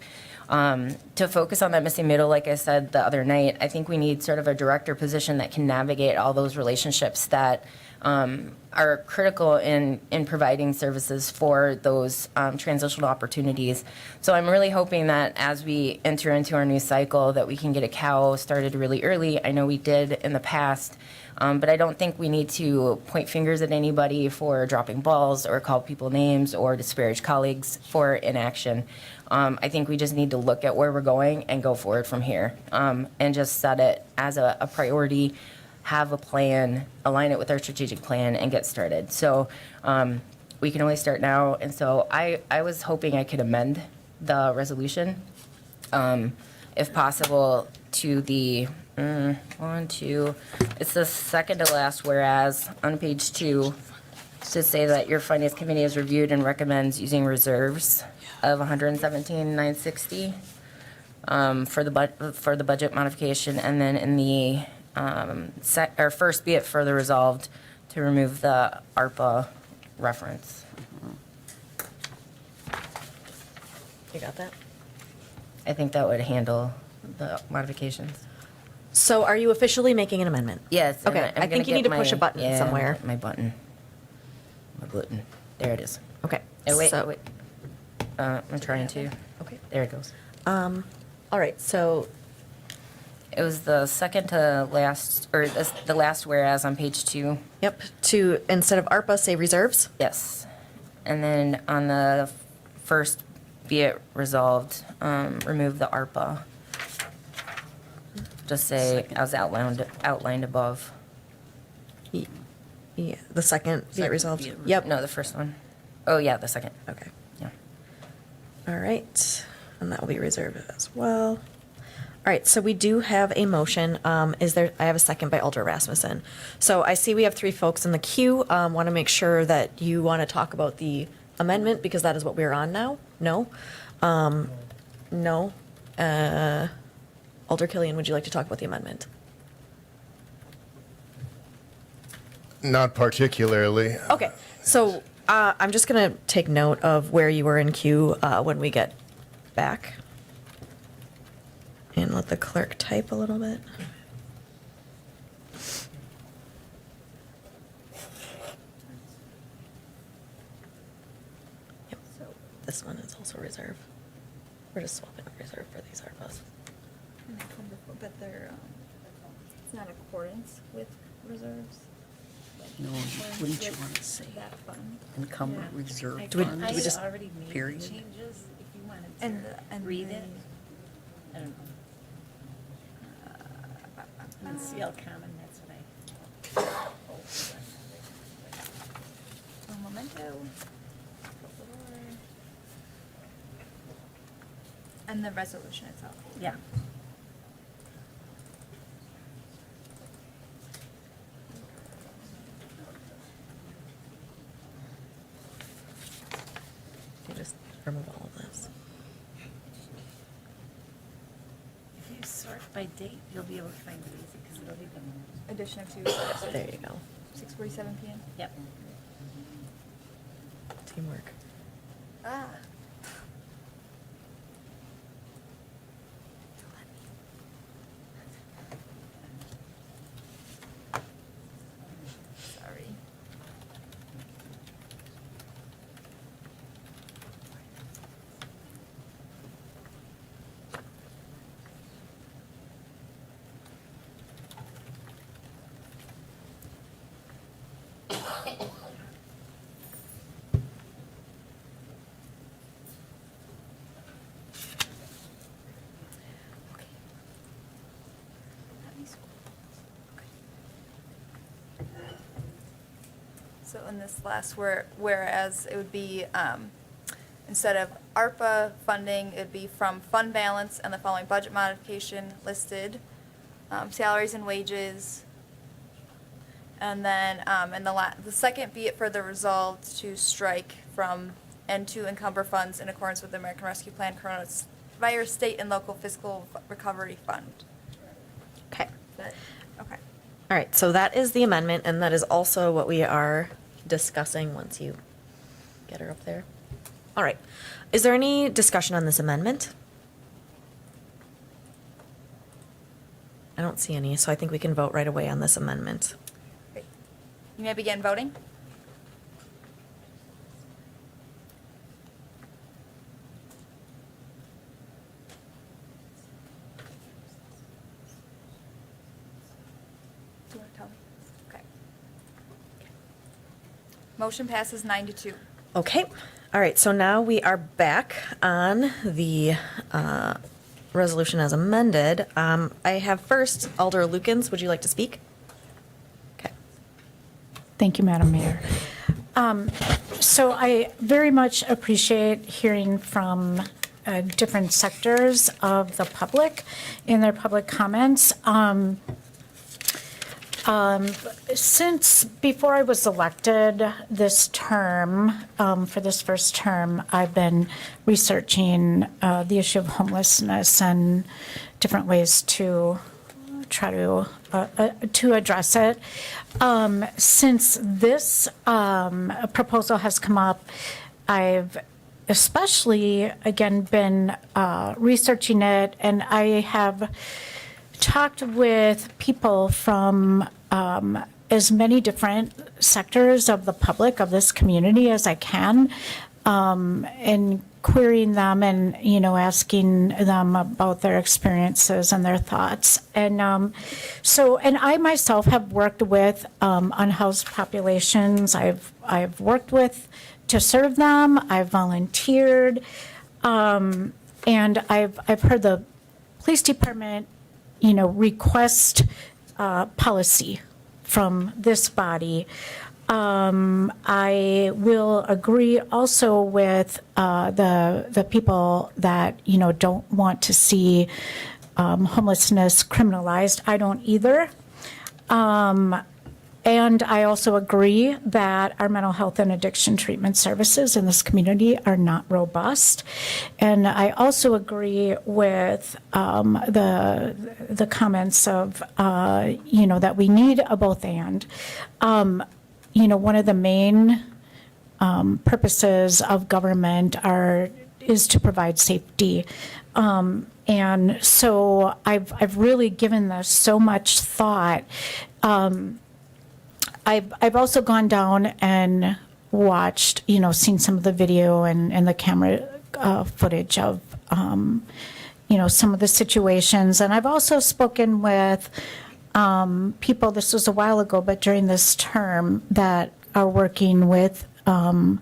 To focus on that missing middle, like I said the other night, I think we need sort of a director position that can navigate all those relationships that are critical in providing services for those transitional opportunities. So I'm really hoping that as we enter into our new cycle that we can get a COW started really early. I know we did in the past, but I don't think we need to point fingers at anybody for dropping balls or call people names or disparage colleagues for inaction. I think we just need to look at where we're going and go forward from here, and just set it as a priority, have a plan, align it with our strategic plan, and get started. So we can only start now. And so I was hoping I could amend the resolution, if possible, to the it's the second to last whereas on page 2, to say that your finance committee has reviewed and recommends using reserves of $117,960 for the budget modification, and then in the first, be it further resolved to remove the ARPA reference. You got that? I think that would handle the modifications. So are you officially making an amendment? Yes. and Okay, I'm I think gonna you need get to push a button yeah, somewhere. My button. My button. There it is. Okay. Oh, wait, so- wait. I'm trying to. Okay. There it goes. All right, so It was the second to last, or the last whereas on page 2. yep, to, instead of ARPA, say reserves. Yes. And then on the first, be it resolved, remove the ARPA. Just say, as outlined above. Yeah, the second, be it resolved. Yep. No, the first one. Oh, yeah, the second. Okay. Yeah. All right, and that will be reserved as well. All right, so we do have a motion. Is there, I have a second by Alder Rasmussen. So I see we have 3 folks in the queue. Want to make sure that you want to talk about the amendment because that is what we're on now? No? No? Alder Killian, would you like to talk about the amendment? Not particularly. Okay, so I'm just going to take note of where you were in queue when we get back. And let the clerk type a little bit. Yep, so this one is also reserve. We're just swapping up reserve for these ARPAs. But they're, it's not accordance with reserves. No, wouldn't you want to say That fund. encumbered reserve Do we- funds? do we just- already made period? changes if you wanted to and read it. I don't know. On CL Common, that's what I. Un momento. And the resolution itself. Yeah. You just remove all of this. If you sort by date, you'll be able to find it easy because it'll be the addition of 2. There you go. 6:47 p.m. Yep. Teamwork. Ah. Sorry. So in this last whereas, it would be, instead of ARPA funding, it would be from fund balance and the following budget modification listed, salaries and wages. And then, in the second, be it further resolved to strike from and to encumber funds in accordance with the American Rescue Plan Coronavirus State and Local Fiscal Recovery Fund. Okay. Okay. All right, so that is the amendment, and that is also what we are discussing once you get her up there. All right. Is there any discussion on this amendment? I don't see any, so I think we can vote right away on this amendment. Great. You may begin voting. Do you want to tell me? Okay. Motion passes 9-2. Okay. All right, so now we are back on the resolution as amended. I have first Alder Lukens. Would you like to speak? Okay. Thank you, Madam Mayor. So I very much appreciate hearing from different sectors of the public in their public comments. Since before I was elected this term, for this first term, I've been researching the issue of homelessness and different ways to try to address it. Since this proposal has come up, I've especially, again, been researching it, and I have talked with people from as many different sectors of the public of this community as I can, and querying them and, asking them about their experiences and their thoughts. And and I myself have worked with unhoused populations. I've worked with to serve them. I've volunteered, and I've heard the police department, request policy from this body. I will agree also with the people that don't want to see homelessness criminalized. I don't either. And I also agree that our mental health and addiction treatment services in this community are not robust. And I also agree with the comments of, that we a both and. One of the main purposes of government is to provide safety. And so I've really given this so much thought. I've also gone down and watched, seen some of the video and the camera footage of, some of the situations. And I've also spoken with people, this was a while ago, but during this term, that are working with the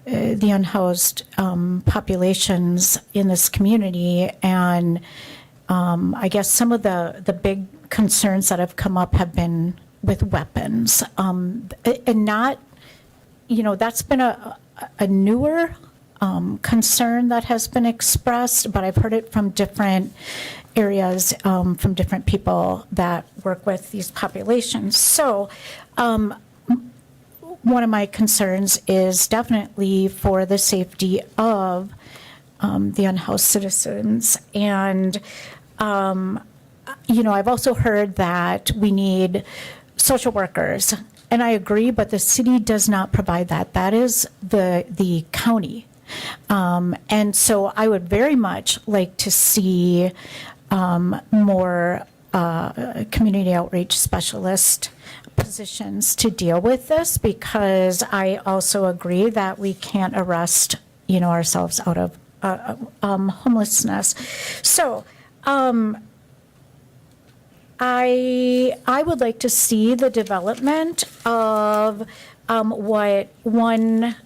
unhoused populations in this community. And I guess some of the big concerns that have come up have been with weapons, and not, that's been a newer concern that has been expressed, but I've heard it from different areas, from different people that work with these populations. So one of my concerns is definitely for the safety of the unhoused citizens. And, I've also heard that we need social workers, and I agree, but the city does not provide that. That is the county. And so I would very much like to see more community outreach specialist positions to deal with this, because I also agree that we can't arrest, ourselves out of homelessness. So I would like to see the development of what one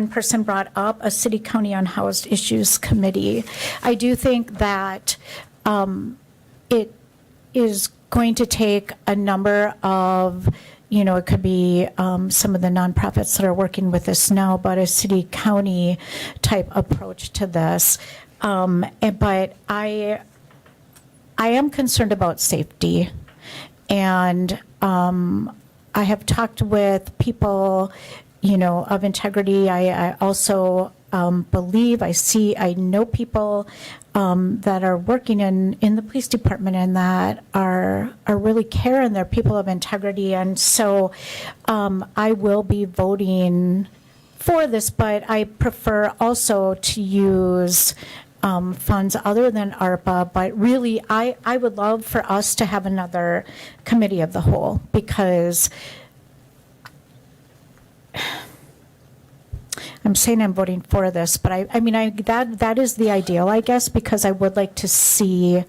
person brought up, a city-county unhoused issues committee. I do think that it is going to take a number of, it could be some of the nonprofits that are working with this now, but a city-county type approach to this. But I am concerned about safety, and I have talked with people, of integrity. I also believe, I know people that are working in the police department and that are really care, and they're people of integrity. And so I will be voting for this, but I prefer also to use funds other than ARPA. But really, I would love for us to have another committee of the whole, because I'm saying I'm voting for this, but that is the ideal, I guess, because I would like to see,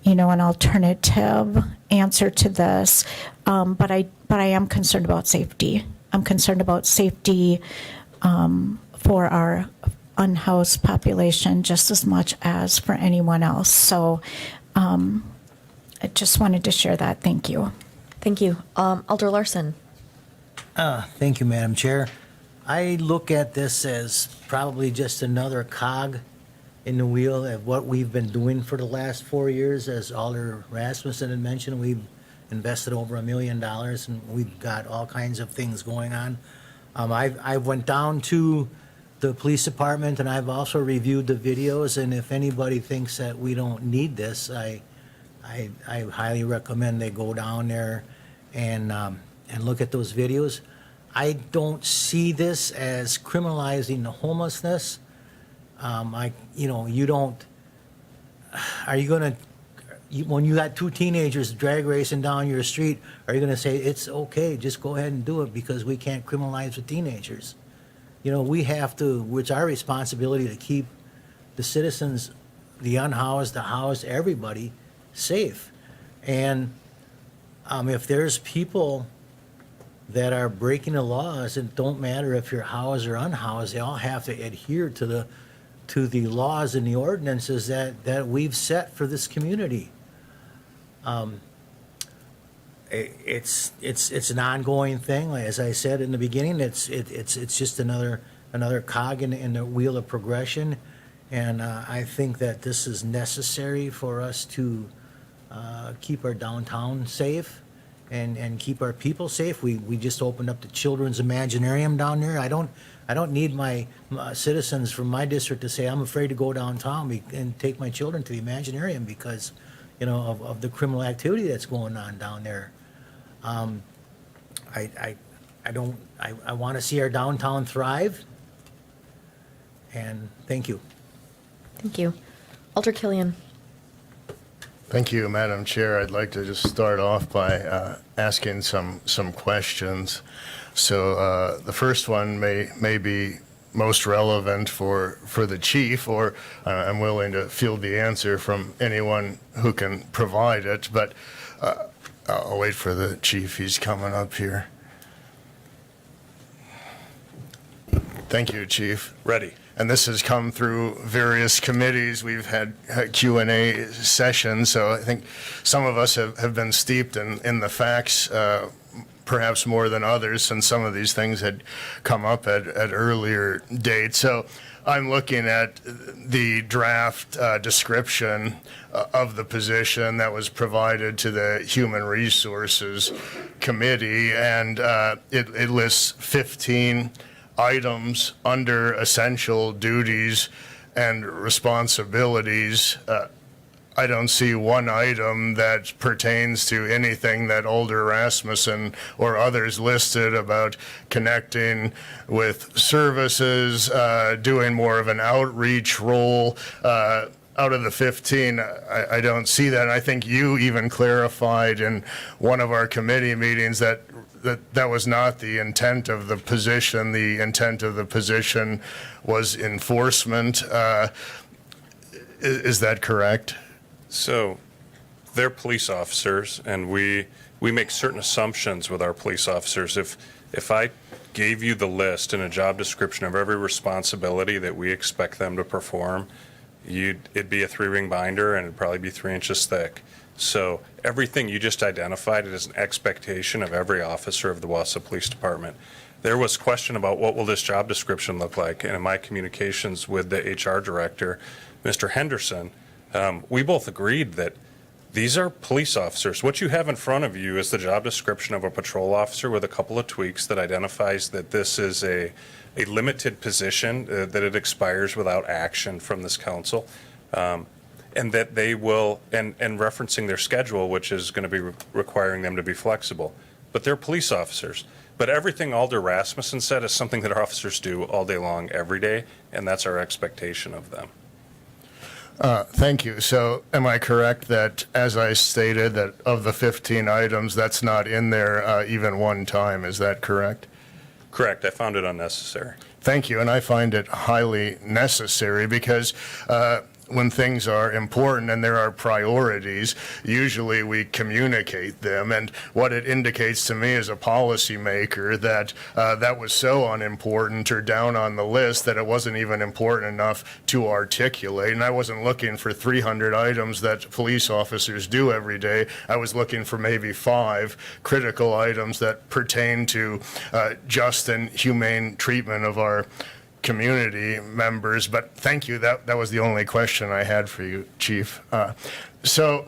an alternative answer to this. But I am concerned about safety. I'm concerned about safety for our unhoused population just as much as for anyone else. So I just wanted to share that. Thank you. Thank you. Alder Larson. Thank you, Madam Chair. I look at this as probably just another cog in the wheel of what we've been doing for the last 4 years. As Alder Rasmussen had mentioned, we've invested over $1 million, and we've got all kinds of things going on. I went down to the police department, and I've also reviewed the videos, and if anybody thinks that we don't need this, I highly recommend they go down there and look at those videos. I don't see this as criminalizing the homelessness. You don't, are you going to when you got two teenagers drag racing down your street, are you going to say, it's okay, just go ahead and do it because we can't criminalize the teenagers? You know, we have to, it's our responsibility to keep the citizens, the unhoused, the housed, everybody safe. And if there's people that are breaking the laws, it don't matter if you're housed or unhoused, they all have to adhere to the laws and the ordinances that we've set for this community. It's an ongoing thing. As I said in the beginning, it's just another cog in the wheel of progression, and I think that this is necessary for us to keep our downtown safe and keep our people safe. We just opened up the Children's Imaginarium down there. I don't need my citizens from my district to say I'm afraid to go downtown and take my children to the Imaginarium because, you know, of the criminal activity that's going on down there. I want to see our downtown thrive. And thank you. Thank you. Alder Killian. Thank you, Madam Chair. I'd like to just start off by asking some questions. So the first one may be most relevant for the chief, or I'm willing to field the answer from anyone who can provide it, but I'll wait for the chief. He's coming up here. Thank you, Chief. Ready. And this has come through various committees. We've had Q&A sessions, so I think some of us have been steeped in the facts, perhaps more than others, since some of these things had come up at earlier dates. So I'm looking at the draft description of the position that was provided to the Human Resources Committee, and it lists 15 items under essential duties and responsibilities. I don't see one item that pertains to anything that Alder Rasmussen or others listed about connecting with services, doing more of an outreach role. Out of the 15, I don't see that. And I think you even clarified in one of our committee meetings that was not the intent of the position. The intent of the position was enforcement. Is that correct? So they're police officers, and we make certain assumptions with our police officers. If I gave you the list and a job description of every responsibility that we expect them to perform, it'd be a 3-ring binder, and it'd probably be 3 inches thick. So everything you just identified is an expectation of every officer of the Wausau Police Department. There was question about what will this job description look like, and in my communications with the HR director, Mr. Henderson, we both agreed that these are police officers. What you have in front of you is the job description of a patrol officer with a couple of tweaks that identifies that this is a limited position, that it expires without action from this council, and that they will, and referencing their schedule, which is going to be requiring them to be flexible. But they're police officers. But everything Alder Rasmussen said is something that our officers do all day long, every day, and that's our expectation of them. Thank you. So am I correct that, as I stated, that of the 15 items, that's not in there even one time? Is that correct? Correct. I found it unnecessary. Thank you. And I find it highly necessary because when things are important and there are priorities, usually we communicate them. And what it indicates to me as a policymaker that that was so unimportant or down on the list that it wasn't even important enough to articulate. And I wasn't looking for 300 items that police officers do every day. I was looking for maybe 5 critical items that pertain to just and humane treatment of our community members. But thank you. That was the only question I had for you, Chief. So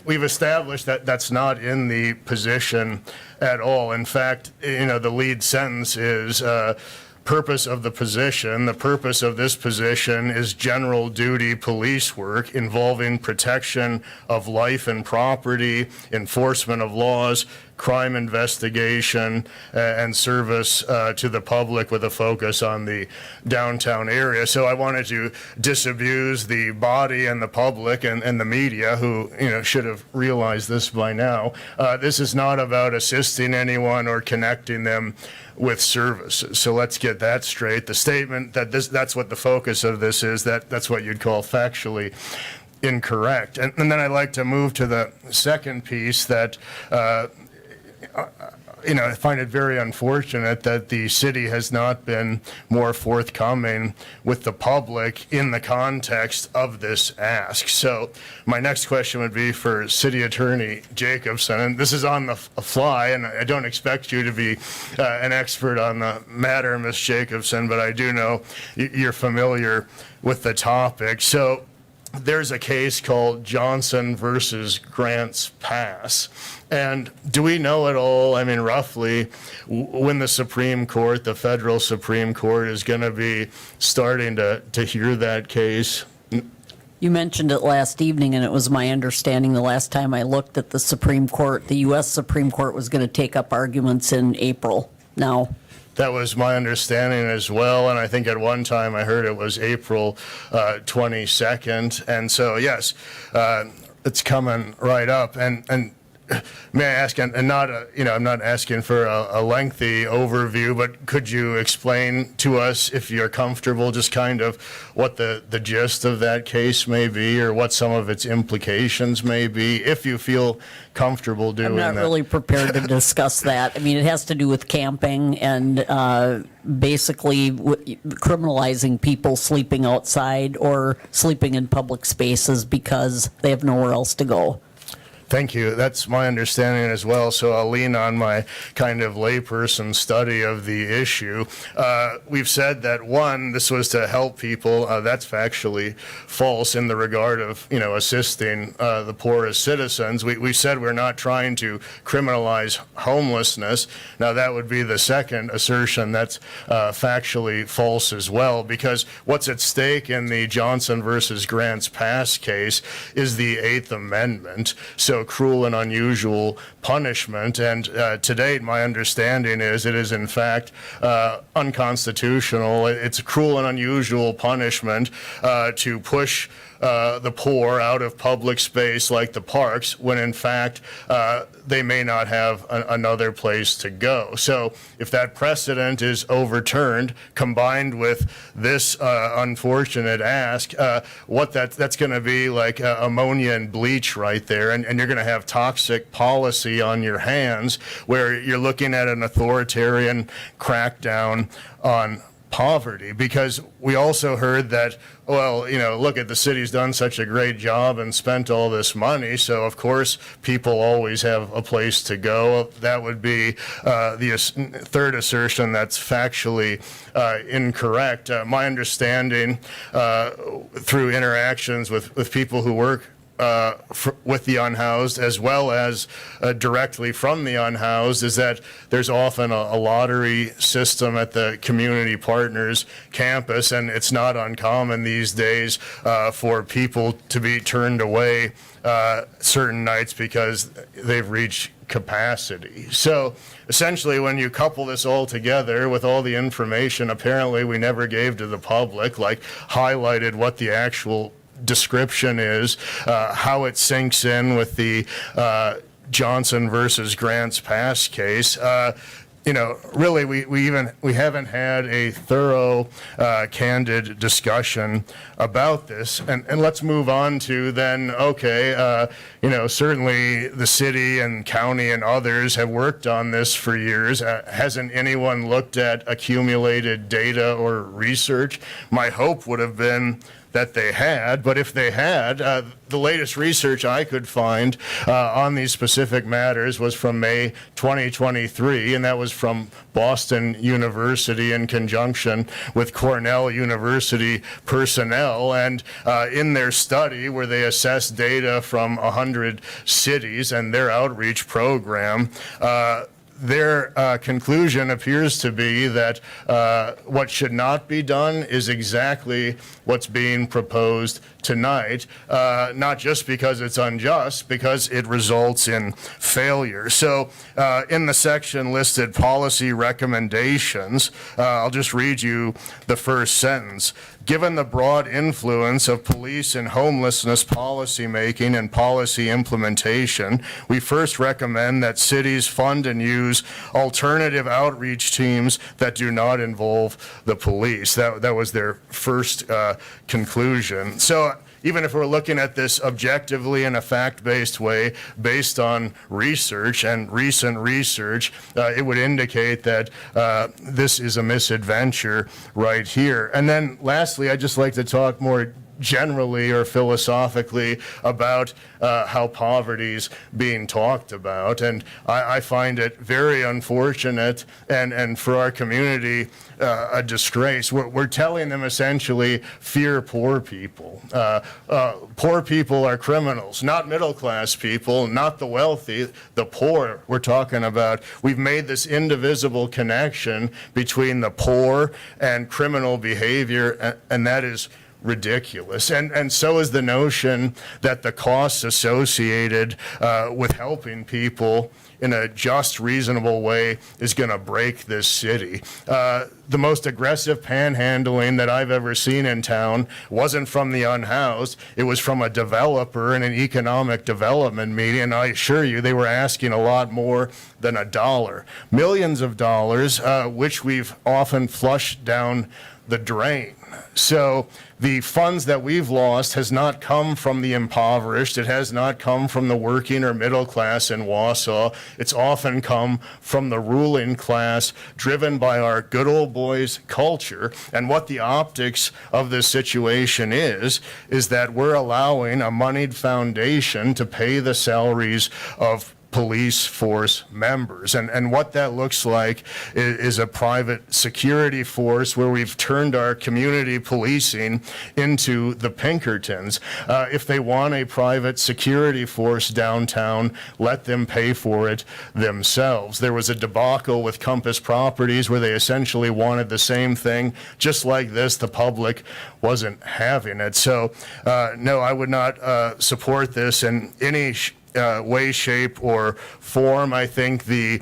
we've established that that's not in the position at all. In fact, the lead sentence is purpose of the position. The purpose of this position is general duty police work involving protection of life and property, enforcement of laws, crime investigation and service to the public with a focus on the downtown area. So I wanted to disabuse the body and the public and the media, who should have realized this by now. This is not about assisting anyone or connecting them with services. So let's get that straight. The statement that that's what the focus of this is, that's what you'd call factually incorrect. And then I'd like to move to the second piece that I find it very unfortunate that the city has not been more forthcoming with the public in the context of this ask. So my next question would be for City Attorney Jacobson, and this is on the fly, and I don't expect you to be an expert on the matter, Ms. Jacobson, but I do know you're familiar with the topic. So there's a case called Johnson versus Grants Pass. And do we know at all, I mean, roughly, when the Supreme Court, the federal Supreme Court, is going to be starting to hear that case? You mentioned it last evening, and it was my understanding the last time I looked that the Supreme Court, the U.S. Supreme Court, was going to take up arguments in April. Now, that was my understanding as well, and I think at one time I heard it was April 22nd. And so, yes, it's coming right up. And may I ask, and not, I'm not asking for a lengthy overview, but could you explain to us, if you're comfortable, just kind of what the gist of that case may be, or what some of its implications may be, if you feel comfortable doing that? I'm not really prepared to discuss that. I mean, it has to do with camping and basically criminalizing people sleeping outside or sleeping in public spaces because they have nowhere else to go. Thank you. That's my understanding as well, so I'll lean on my kind of layperson study of the issue. We've said that, one, this was to help people. That's factually false in the regard of, assisting the poorest citizens. We said we're not trying to criminalize homelessness. Now, that would be the second assertion that's factually false as well, because what's at stake in the Johnson versus Grants Pass case is the Eighth Amendment. So cruel and unusual punishment, and to date my understanding is it is in fact unconstitutional. It's a cruel and unusual punishment to push the poor out of public space like the parks, when in fact they may not have another place to go. So if that precedent is overturned, combined with this unfortunate ask, what that's going to be like ammonia and bleach right there, and you're going to have toxic policy on your hands, where you're looking at an authoritarian crackdown on poverty. Because we also heard that, well, look at the city's done such a great job and spent all this money, so of course people always have a place to go. That would be the third assertion that's factually incorrect. My understanding through interactions with people who work with the unhoused, as well as directly from the unhoused, is that there's often a lottery system at the community partners campus, and it's not uncommon these days for people to be turned away certain nights because they've reached capacity. So essentially, when you couple this all together with all the information apparently we never gave to the public, like highlighted what the actual description is, how it sinks in with the Johnson versus Grants Pass case. Really, we haven't had a thorough, candid discussion about this. And let's move on to then, okay, certainly the city and county and others have worked on this for years. Hasn't anyone looked at accumulated data or research? My hope would have been that they had, but if they had, the latest research I could find on these specific matters was from May 2023, and that was from Boston University in conjunction with Cornell University personnel. And in their study, where they assessed data from 100 cities and their outreach program, their conclusion appears to be that what should not be done is exactly what's being proposed tonight, not just because it's unjust, because it results in failure. So in the section listed policy recommendations, I'll just read you the first sentence. Given the broad influence of police and homelessness policy making and policy implementation, we first recommend that cities fund and use alternative outreach teams that do not involve the police. That was their first conclusion. So even if we're looking at this objectively in a fact-based way, based on research and recent research, it would indicate that this is a misadventure right here. And then lastly, I'd just like to talk more generally or philosophically about how poverty's being talked about. And I find it very unfortunate and for our community a disgrace. We're telling them essentially, fear poor people. Poor people are criminals, not middle-class people, not the wealthy, the poor we're talking about. We've made this indivisible connection between the poor and criminal behavior, and that is ridiculous. And so is the notion that the costs associated with helping people in a just, reasonable way is going to break this city. The most aggressive panhandling that I've ever seen in town wasn't from the unhoused. It was from a developer in an economic development meeting, and I assure you they were asking a lot more than $1. Millions of dollars, which we've often flushed down the drain. So the funds that we've lost has not come from the impoverished. It has not come from the working or middle class in Wausau. It's often come from the ruling class, driven by our good old boys culture. And what the optics of this situation is that we're allowing a moneyed foundation to pay the salaries of police force members. And what that looks like is a private security force where we've turned our community policing into the Pinkertons. If they want a private security force downtown, let them pay for it themselves. There was a debacle with Compass Properties where they essentially wanted the same thing. Just like this, the public wasn't having it. So, no, I would not support this in any way, shape, or form. I think the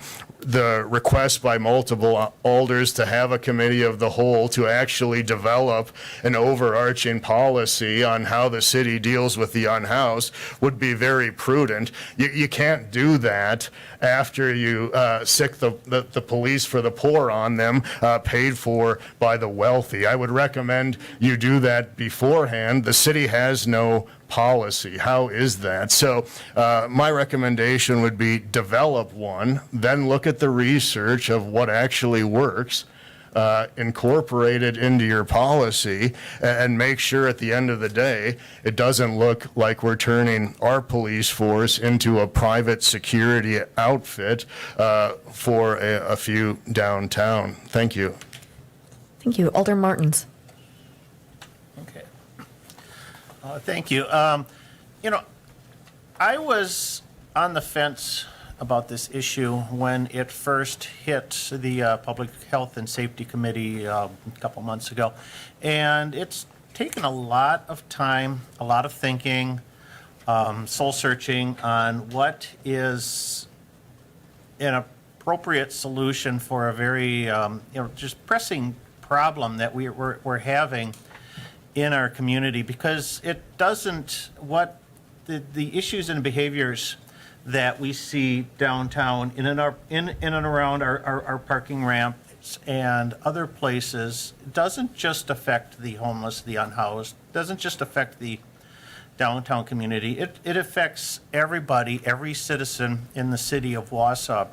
request by multiple alders to have a committee of the whole to actually develop an overarching policy on how the city deals with the unhoused would be very prudent. You can't do that after you sick the police for the poor on them, paid for by the wealthy. I would recommend you do that beforehand. The city has no policy. How is that? So my recommendation would be develop one, then look at the research of what actually works, incorporate it into your policy, and make sure at the end of the day it doesn't look like we're turning our police force into a private security outfit for a few downtown. Thank you. Thank you. Alder Martins. Thank you. I was on the fence about this issue when it first hit the Public Health and Safety Committee a couple months ago. And it's taken a lot of time, a lot of thinking, soul searching on what is an appropriate solution for a very just pressing problem that we're having in our community, because it doesn't, what the issues and behaviors that we see downtown in and around our parking ramps and other places doesn't just affect the homeless, the unhoused, doesn't just affect the downtown community. It affects everybody, every citizen in the city of Wausau,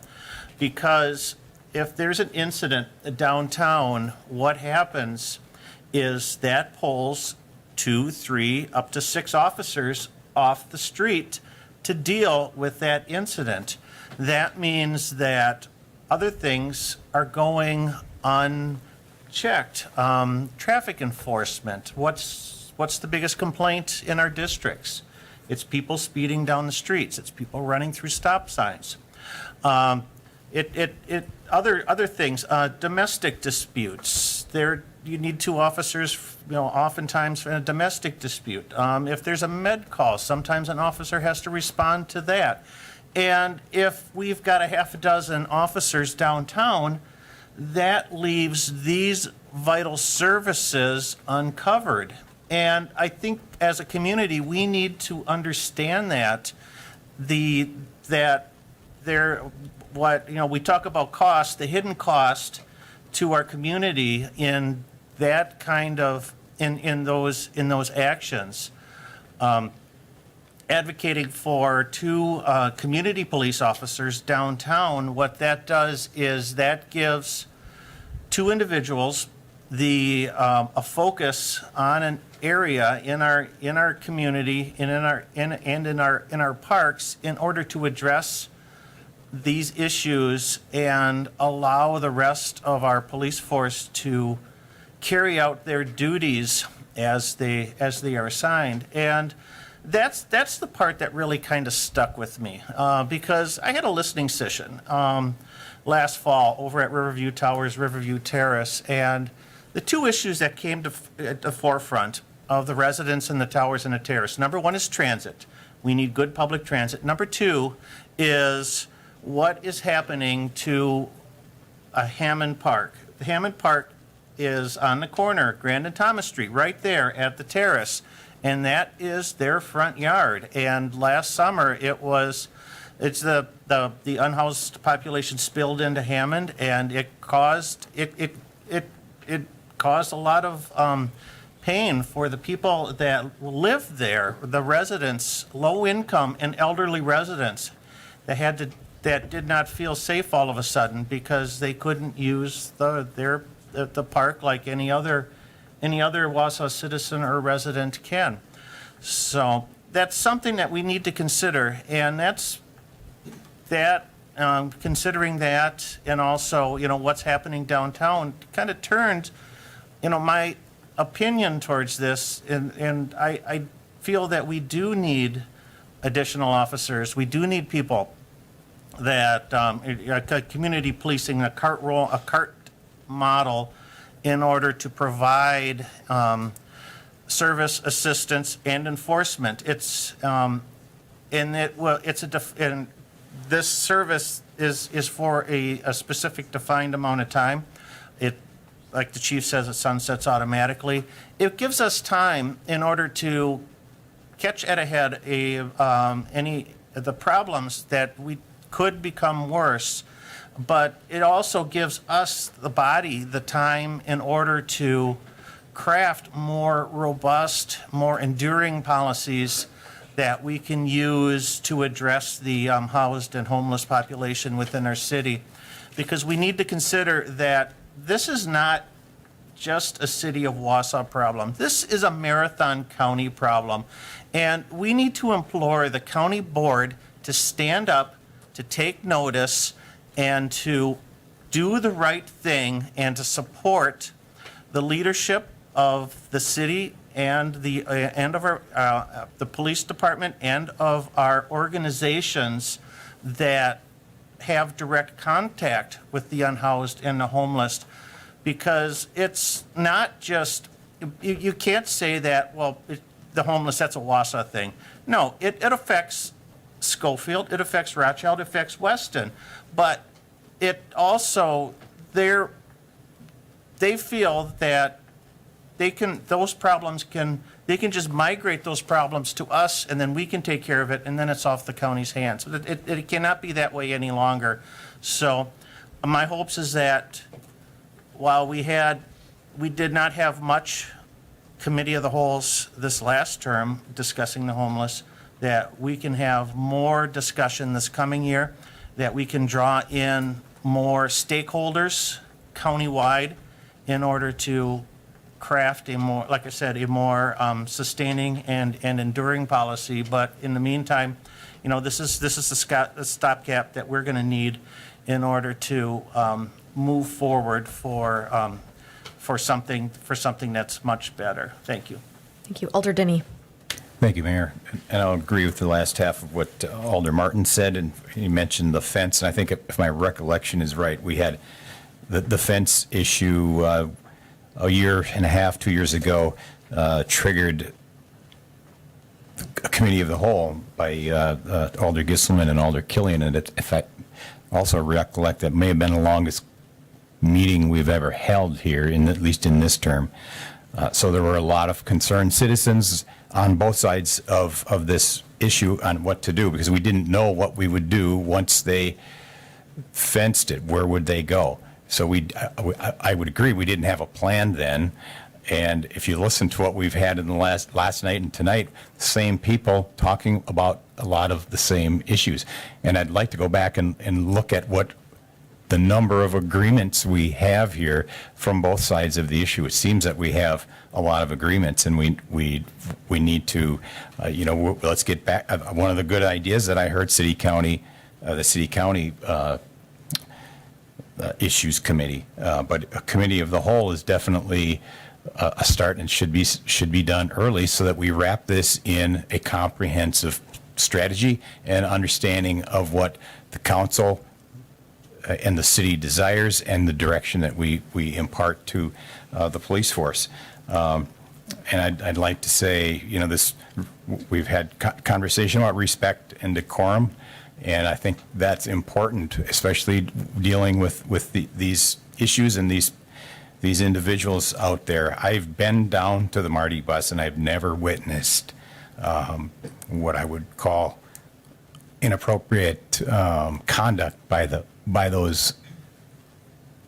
because if there's an incident downtown, what happens is that pulls 2, 3, up to 6 officers off the street to deal with that incident. That means that other things are going unchecked. Traffic enforcement. What's the biggest complaint in our districts? It's people speeding down the streets. It's people running through stop signs. Other things, domestic disputes. You need two officers, oftentimes in a domestic dispute. If there's a med call, sometimes an officer has to respond to that. And if we've got a half a dozen officers downtown, that leaves these vital services uncovered. And I think as a community, we need to understand that we talk about cost, the hidden cost to our community in that kind of, in those actions. Advocating for two community police officers downtown, what that does is that gives two individuals a focus on an area in our community and in our parks in order to address these issues and allow the rest of our police force to carry out their duties as they are assigned. And that's the part that really kind of stuck with me, because I had a listening session last fall over at Riverview Towers, Riverview Terrace, and the two issues that came at the forefront of the residents in the towers and the terrace. Number one is transit. We need good public transit. Number two is what is happening to a Hammond Park. The Hammond Park is on the corner, Grand and Thomas Street, right there at the terrace, and that is their front yard. And last summer, it's the unhoused population spilled into Hammond, and it caused a lot of pain for the people that live there, the residents, low income and elderly residents that did not feel safe all of a sudden because they couldn't use the park like any other Wausau citizen or resident can. So that's something that we need to consider, and considering that, and also what's happening downtown kind of turned my opinion towards this, and I feel that we do need additional officers. We do need people that community policing, a cart model, in order to provide service, assistance, and enforcement. And this service is for a specific defined amount of time. Like the chief says, it sunsets automatically. It gives us time in order to catch ahead any of the problems that we could become worse, but it also gives us, the body, the time in order to craft more robust, more enduring policies that we can use to address the housed and homeless population within our city. Because we need to consider that this is not just a city of Wausau problem. This is a Marathon County problem. And we need to implore the county board to stand up, to take notice, and to do the right thing, and to support the leadership of the city and of our the police department and of our organizations that have direct contact with the unhoused and the homeless. Because it's not just, you can't say that, the homeless, that's a Wausau thing. No, it affects Schofield, it affects Rothschild, it affects Weston. But it also, they feel that they can just migrate those problems to us, and then we can take care of it, and then it's off the county's hands. It cannot be that way any longer. So my hopes is that while we did not have much committee of the wholes this last term discussing the homeless, that we can have more discussion this coming year, that we can draw in more stakeholders countywide in order to craft a more, like I said, a more sustaining and enduring policy. But in the meantime, this is the stopgap that we're going to need in order to move forward for something that's much better. Thank you. Thank you. Alder Denny. Thank you, Mayor. And I'll agree with the last half of what Alder Martin said, and he mentioned the fence. And I think if my recollection is right, we had the fence issue a year and a half, 2 years ago, triggered a committee of the whole by Alder Gisselman and Alder Killian. And if I also recollect, that may have been the longest meeting we've ever held here, at least in this term. So there were a lot of concerned citizens on both sides of this issue on what to do, because we didn't know what we would do once they fenced it. Where would they go? So I would agree, we didn't have a plan then. And if you listen to what we've had in the last night and tonight, the same people talking about a lot of the same issues. And I'd like to go back and look at what the number of agreements we have here from both sides of the issue. It seems that we have a lot of agreements, and we need to, let's get back. One of the good ideas that I heard the city county issues committee, but a committee of the whole is definitely a start and should be done early, so that we wrap this in a comprehensive strategy and understanding of what the council and the city desires and the direction that we impart to the police force. And I'd like to say, we've had conversation about respect and decorum, and I think that's important, especially dealing with these issues and these individuals out there. I've been down to the Marty bus, and I've never witnessed what I would call inappropriate conduct by those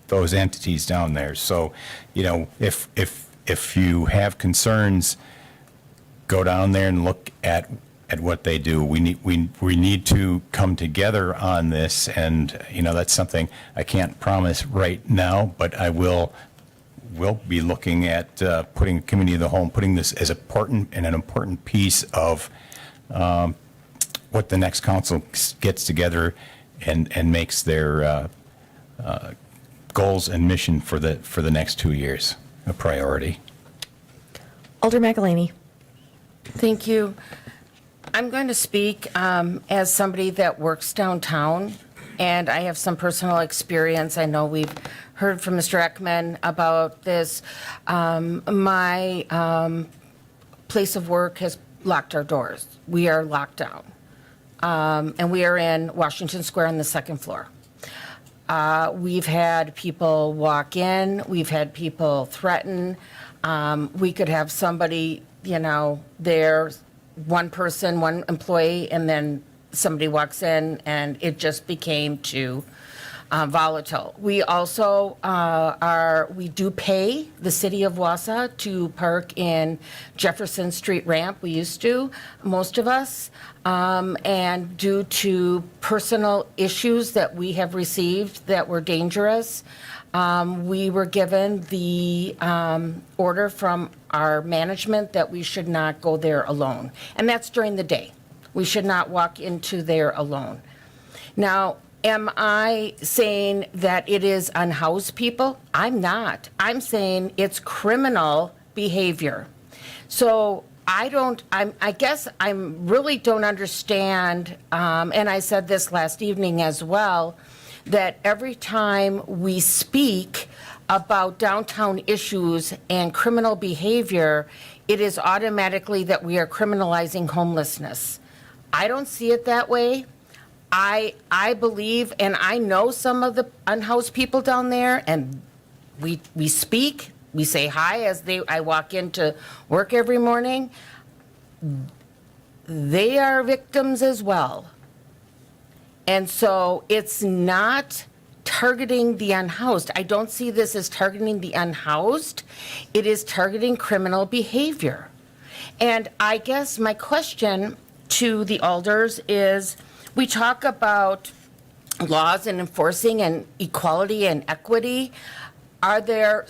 entities down there. So, if you have concerns, go down there and look at what they do. We need to come together on this, and that's something I can't promise right now, but I will be looking at putting a committee of the whole and putting this as an important piece of what the next council gets together and makes their goals and mission for the next 2 years a priority. Alder McElhaney. Thank you. I'm going to speak as somebody that works downtown, and I have some personal experience. I know we've heard from Mr. Ekman about this. My place of work has locked our doors. We are locked down. And we are in Washington Square on the second floor. We've had people walk in. We've had people threaten. We could have somebody, there, one person, one employee, and then somebody walks in, and it just became too volatile. We also we do pay the city of Wausau to park in Jefferson Street ramp. We used to, most of us. And due to personal issues that we have received that were dangerous, we were given the order from our management that we should not go there alone. And that's during the day. We should not walk into there alone. Now, am I saying that it is unhoused people? I'm not. I'm saying it's criminal behavior. So I guess I really don't understand, and I said this last evening as well, that every time we speak about downtown issues and criminal behavior, it is automatically that we are criminalizing homelessness. I don't see it that way. I believe, and I know some of the unhoused people down there, and we speak, we say hi as I walk into work every morning. They are victims as well. And so it's not targeting the unhoused. I don't see this as targeting the unhoused. It is targeting criminal behavior. And I guess my question to the alders is, we talk about laws and enforcing and equality and equity. Are there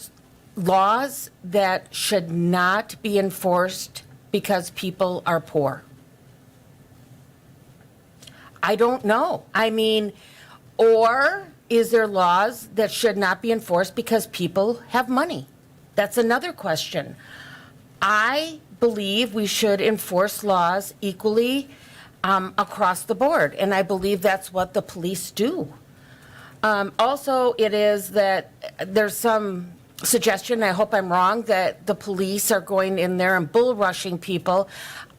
laws that should not be enforced because people are poor? I don't know. I mean, or is there laws that should not be enforced because people have money? That's another question. I believe we should enforce laws equally across the board, and I believe that's what the police do. Also, it is that there's some suggestion, I hope I'm wrong, that the police are going in there and bull rushing people.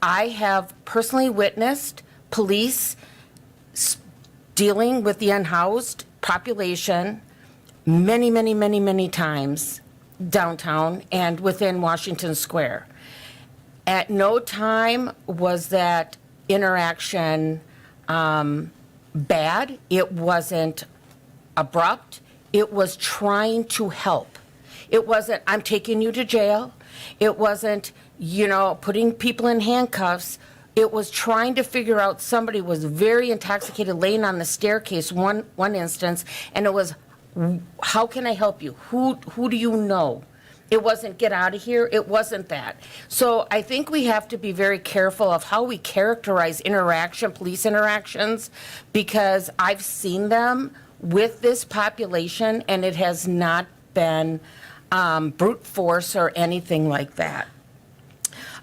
I have personally witnessed police dealing with the unhoused population many times downtown and within Washington Square. At no time was that interaction bad. It wasn't abrupt. It was trying to help. It wasn't, I'm taking you to jail. It wasn't, putting people in handcuffs. It was trying to figure out, somebody was very intoxicated laying on the staircase one instance, and it was, how can I help you? Who do you know? It wasn't get out of here. It wasn't that. So I think we have to be very careful of how we characterize police interactions, because I've seen them with this population, and it has not been brute force or anything like that.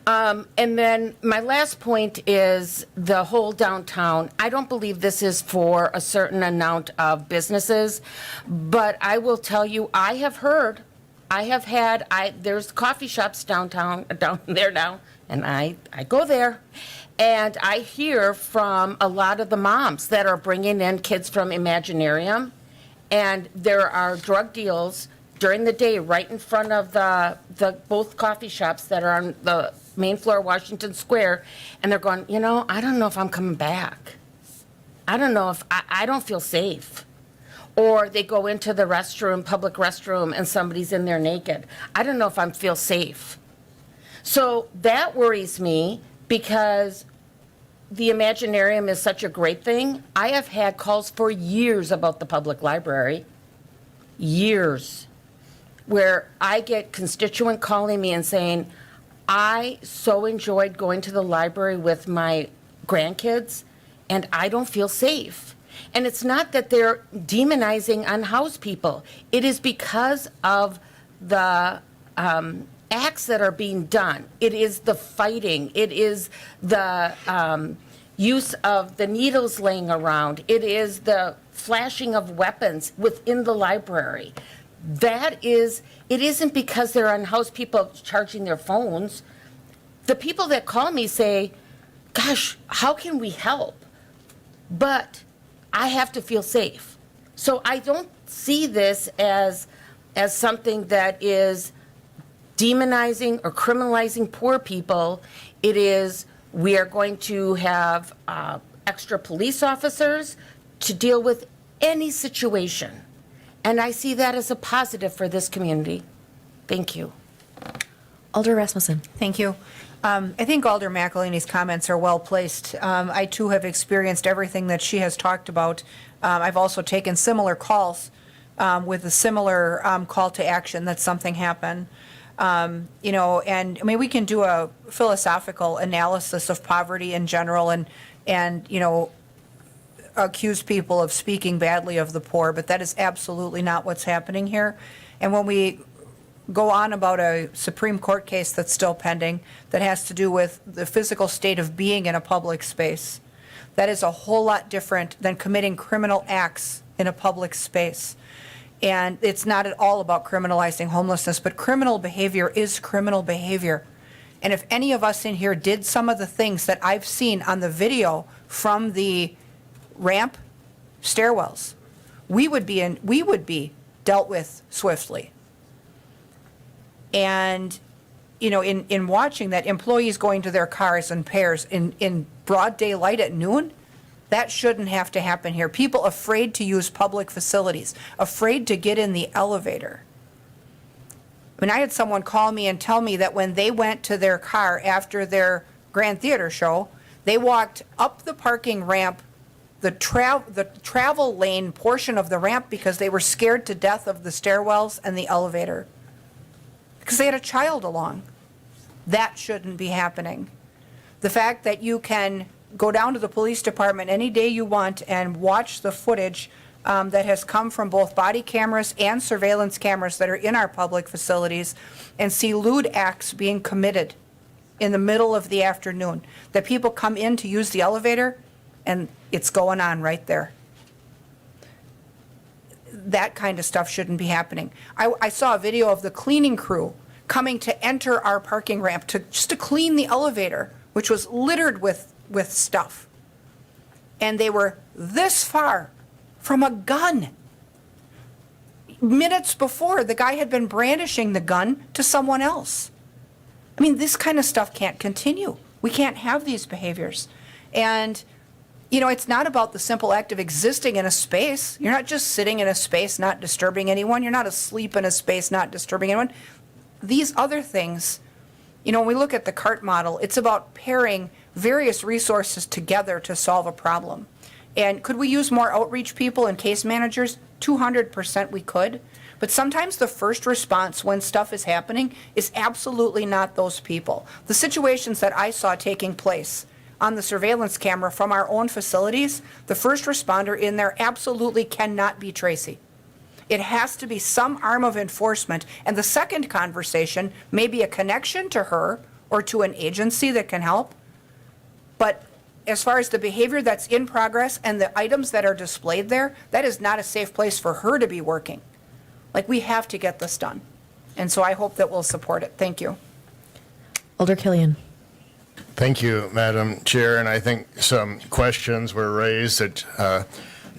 And then my last point is the whole downtown. I don't believe this is for a certain amount of businesses, but I will tell you, I have heard, there's coffee shops downtown, down there now, and I go there, and I hear from a lot of the moms that are bringing in kids from Imaginarium, and there are drug deals during the day right in front of the both coffee shops that are on the main floor of Washington Square, and they're going, I don't know if I'm coming back. I don't know if, I don't feel safe. Or they go into the restroom, public restroom, and somebody's in there naked. I don't know if I feel safe. So that worries me, because the Imaginarium is such a great thing. I have had calls for years about the public library, years, where I get constituent calling me and saying, I so enjoyed going to the library with my grandkids, and I don't feel safe. And it's not that they're demonizing unhoused people. It is because of the acts that are being done. It is the fighting. It is the use of the needles laying around. It is the flashing of weapons within the library. It isn't because they're unhoused people charging their phones. The people that call me say, gosh, how can we help? But I have to feel safe. So I don't see this as something that is demonizing or criminalizing poor people. It is, we are going to have extra police officers to deal with any situation. And I see that as a positive for this community. Thank you. Alder Rasmussen. Thank you. I think Alder McElhaney's comments are well placed. I too have experienced everything that she has talked about. I've also taken similar calls with a similar call to action that something happened. And I mean, we can do a philosophical analysis of poverty in general and accuse people of speaking badly of the poor, but that is absolutely not what's happening here. And when we go on about a Supreme Court case that's still pending that has to do with the physical state of being in a public space, that is a whole lot different than committing criminal acts in a public space. And it's not at all about criminalizing homelessness, but criminal behavior is criminal behavior. And if any of us in here did some of the things that I've seen on the video from the ramp stairwells, we would be dealt with swiftly. And in watching that, employees going to their cars in pairs in broad daylight at noon, that shouldn't have to happen here. People afraid to use public facilities, afraid to get in the elevator. I mean, I had someone call me and tell me that when they went to their car after their Grand Theater show, they walked up the parking ramp, the travel lane portion of the ramp, because they were scared to death of the stairwells and the elevator, because they had a child along. That shouldn't be happening. The fact that you can go down to the police department any day you want and watch the footage that has come from both body cameras and surveillance cameras that are in our public facilities and see lewd acts being committed in the middle of the afternoon, that people come in to use the elevator and it's going on right there. That kind of stuff shouldn't be happening. I saw a video of the cleaning crew coming to enter our parking ramp just to clean the elevator, which was littered with stuff. And they were this far from a gun. Minutes before, the guy had been brandishing the gun to someone else. I mean, this kind of stuff can't continue. We can't have these behaviors. And, you know, it's not about the simple act of existing in a space. You're not just sitting in a space, not disturbing anyone. You're not asleep in a space, not disturbing anyone. These other things, you know, when we look at the CART model, it's about pairing various resources together to solve a problem. And could we use more outreach people and case managers? 200% we could. But sometimes the first response when stuff is happening is absolutely not those people. The situations that I saw taking place on the surveillance camera from our own facilities, the first responder in there absolutely cannot be Tracy. It has to be some arm of enforcement. And the second conversation may be a connection to her or to an agency that can help. But as far as the behavior that's in progress and the items that are displayed there, that is not a safe place for her to be working. Like, we have to get this done. And so I hope that we'll support it. Thank you. Alder Killian. Thank you, Madam Chair. And I think some questions were raised that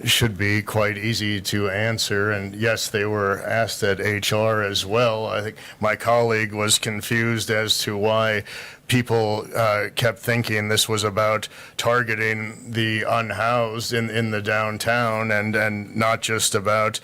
should be quite easy to answer. And yes, they were asked at HR as well. I think my colleague was confused as to why people kept thinking this was about targeting the unhoused in the downtown and not just about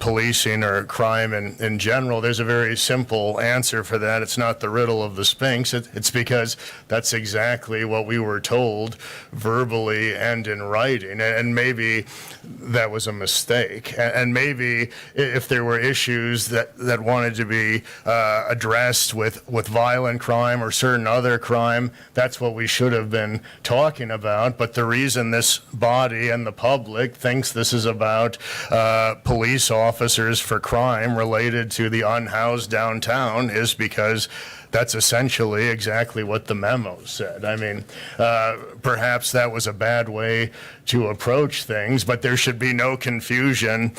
policing or crime in general. There's a very simple answer for that. It's not the riddle of the Sphinx. It's because that's exactly what we were told verbally and in writing. And maybe that was a mistake. And maybe if there were issues that wanted to be addressed with violent crime or certain other crime, that's what we should have been talking about. But the reason this body and the public thinks this is about police officers for crime related to the unhoused downtown is because that's essentially exactly what the memo said. I mean, perhaps that was a bad way to approach things, but there should be no confusion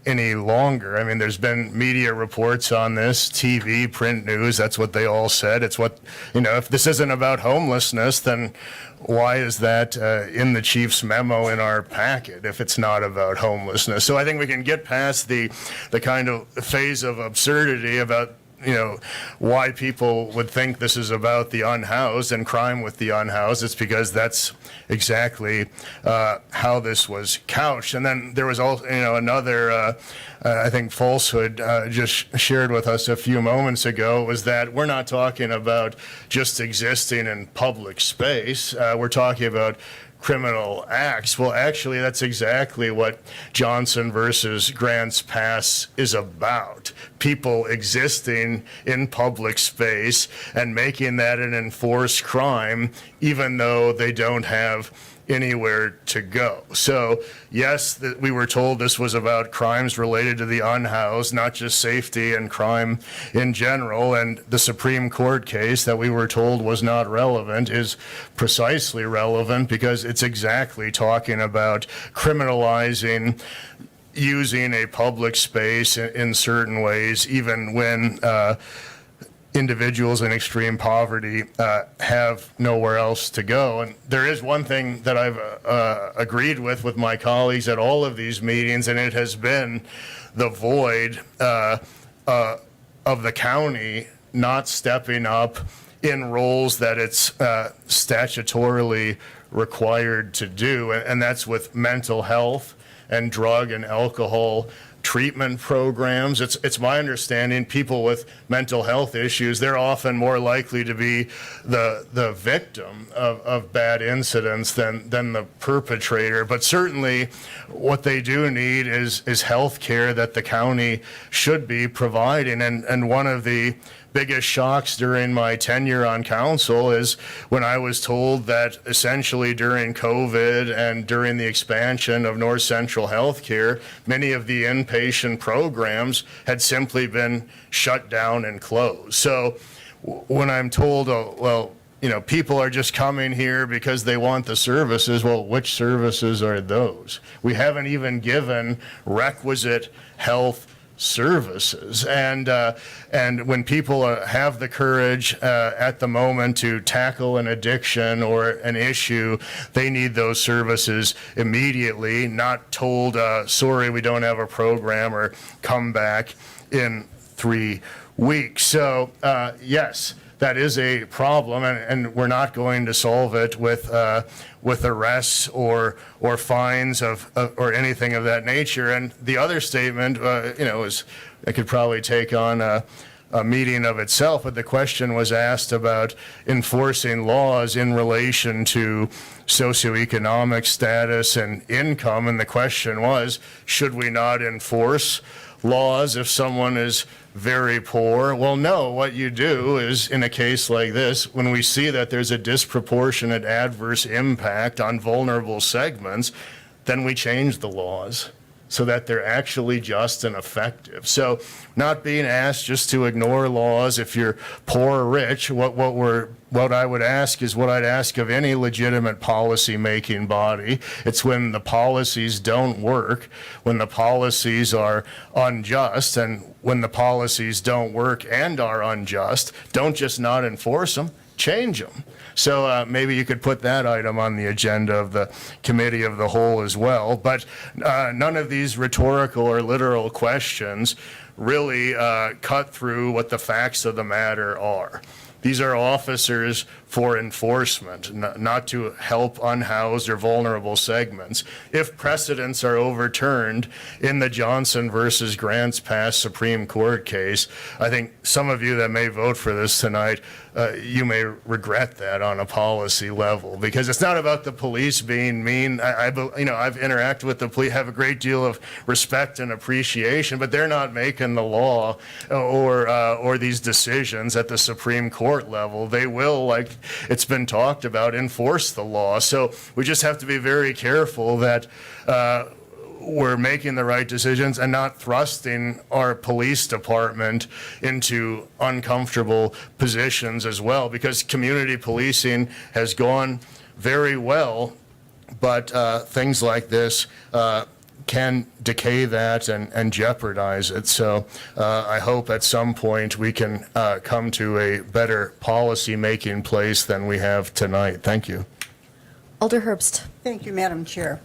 any longer. I mean, there's been media reports on this, TV, print news, that's what they all said. It's what, you know, if this isn't about homelessness, then why is that in the chief's memo in our packet if it's not about homelessness? So I think we can get past the kind of phase of absurdity about, you know, why people would think this is about the unhoused and crime with the unhoused. It's because that's exactly how this was couched. And then there was also, you know, another, I think, falsehood just shared with us a few moments ago was that we're not talking about just existing in public space. We're talking about criminal acts. Well, actually, that's exactly what Johnson versus Grants Pass is about. People existing in public space and making that an enforced crime, even though they don't have anywhere to go. So yes, we were told this was about crimes related to the unhoused, not just safety and crime in general. And the Supreme Court case that we were told was not relevant is precisely relevant because it's exactly talking about criminalizing using a public space in certain ways, even when individuals in extreme poverty have nowhere else to go. And there is one thing that I've agreed with my colleagues at all of these meetings, and it has been the void of the county not stepping up in roles that it's statutorily required to do, and that's with mental health and drug and alcohol treatment programs. It's my understanding people with mental health issues, they're often more likely to be the victim of bad incidents than the perpetrator. But certainly what they do need is health care that the county should be providing. And one of the biggest shocks during my tenure on council is when I was told that essentially during COVID and during the expansion of North Central Healthcare, many of the inpatient programs had simply been shut down and closed. So when I'm told, oh, well, you know, people are just coming here because they want the services, well, which services are those? We haven't even given requisite health services. And when people have the courage at the moment to tackle an addiction or an issue, they need those services immediately, not told, sorry, we don't have a program, or come back in 3 weeks. So, yes, that is a problem, and we're not going to solve it with arrests or fines or anything of that nature. And the other statement, you know, is it could probably take on a meeting of itself, but the question was asked about enforcing laws in relation to socioeconomic status and income, and the question was, should we not enforce laws if someone is very poor? Well, no. What you do is, in a case like this, when we see that there's a disproportionate adverse impact on vulnerable segments, then we change the laws so that they're actually just and effective. So not being asked just to ignore laws if you're poor or rich. What I would ask is what I'd ask of any legitimate policy-making body. It's when the policies don't work, when the policies are unjust, and when the policies don't work and are unjust, don't just not enforce them, change them. So maybe you could put that item on the agenda of the committee of the whole as well. But none of these rhetorical or literal questions really cut through what the facts of the matter are. These are officers for enforcement, not to help unhoused or vulnerable segments. If precedents are overturned in the Johnson versus Grants Pass Supreme Court case, I think some of you that may vote for this tonight, you may regret that on a policy level, because it's not about the police being mean. I've interacted with the police, have a great deal of respect and appreciation, but they're not making the law or these decisions at the Supreme Court level. They will, like it's been talked about, enforce the law. So we just have to be very careful that we're making the right decisions and not thrusting our police department into uncomfortable positions as well, because community policing has gone very well, but things like this can decay that and jeopardize it. So I hope at some point we can come to a better policy-making place than we have tonight. Thank you. Alder Herbst. Thank you, Madam Chair.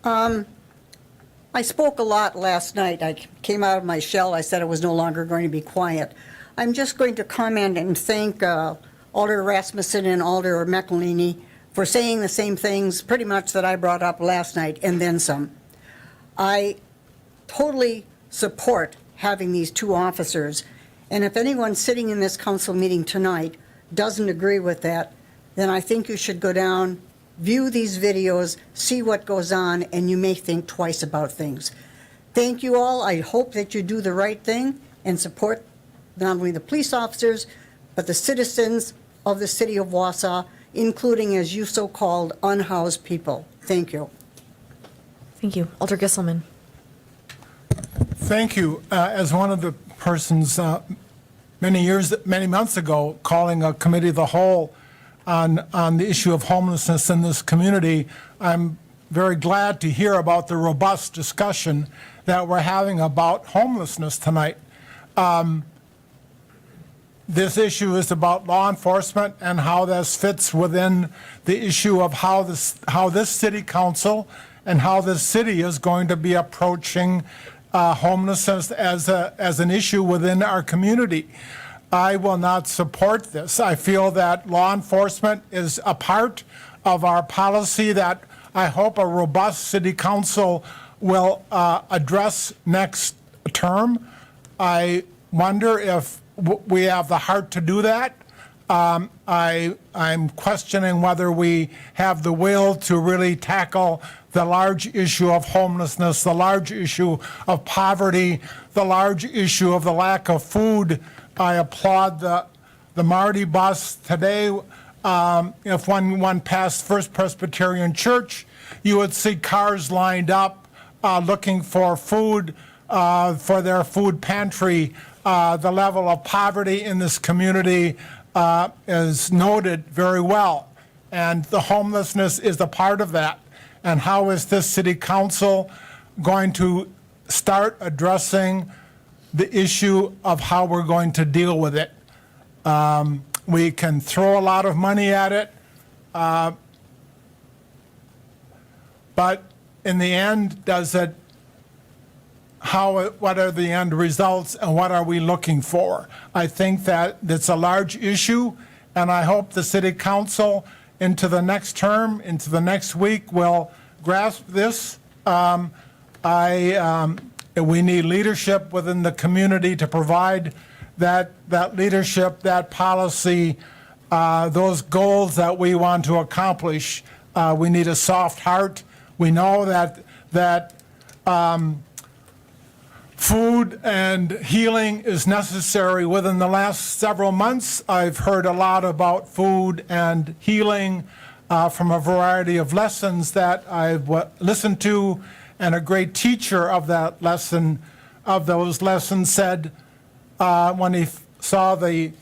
I spoke a lot last night. I came out of my shell. I said I was no longer going to be quiet. I'm just going to comment and thank Alder Rasmussen and Alder McElhaney for saying the same things pretty much that I brought up last night and then some. I totally support having these two officers, and if anyone sitting in this council meeting tonight doesn't agree with that, then I think you should go down, view these videos, see what goes on, and you may think twice about things. Thank you all. I hope that you do the right thing and support not only the police officers, but the citizens of the city of Wausau, including, as you so-called, unhoused people. Thank you. Thank you. Alder Gisselman. Thank you. As one of the persons many months ago calling a committee of the whole on the issue of homelessness in this community, I'm very glad to hear about the robust discussion that we're having about homelessness tonight. This issue is about law enforcement and how this fits within the issue of how this city council and how this city is going to be approaching homelessness as an issue within our community. I will not support this. I feel that law enforcement is a part of our policy that I hope a robust city council will address next term. I wonder if we have the heart to do that. I'm questioning whether we have the will to really tackle the large issue of homelessness, the large issue of poverty, the large issue of the lack of food. I applaud the Marty bus today. If one passed First Presbyterian Church, you would see cars lined up looking for food for their food pantry the level of poverty in this community is noted very well, and the homelessness is a part of that. And how is this city council going to start addressing the issue of how we're going to deal with it? We can throw a lot of money at it, but in the end, what are the end results and what are we looking for? I think that it's a large issue, and I hope the city council into the next term, into the next week, will grasp this. We need leadership within the community to provide that leadership, that policy, those goals that we want to accomplish. We need a soft heart. We know that food and healing is necessary. Within the last several months, I've heard a lot about food and healing from a variety of lessons that I've listened to, and a great teacher of those lessons said, when he saw the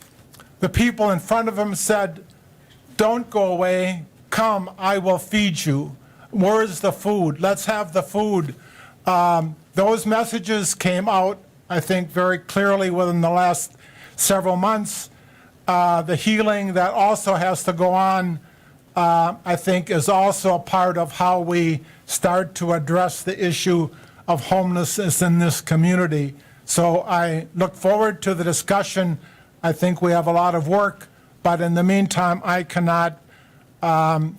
people in front of him, said, "Don't go away, come, I will feed you. Where's the food? Let's have the food." Those messages came out, I think, very clearly within the last several months. The healing that also has to go on, I think, is also a part of how we start to address the issue of homelessness in this community. So I look forward to the discussion. I think we have a lot of work, but in the meantime, I cannot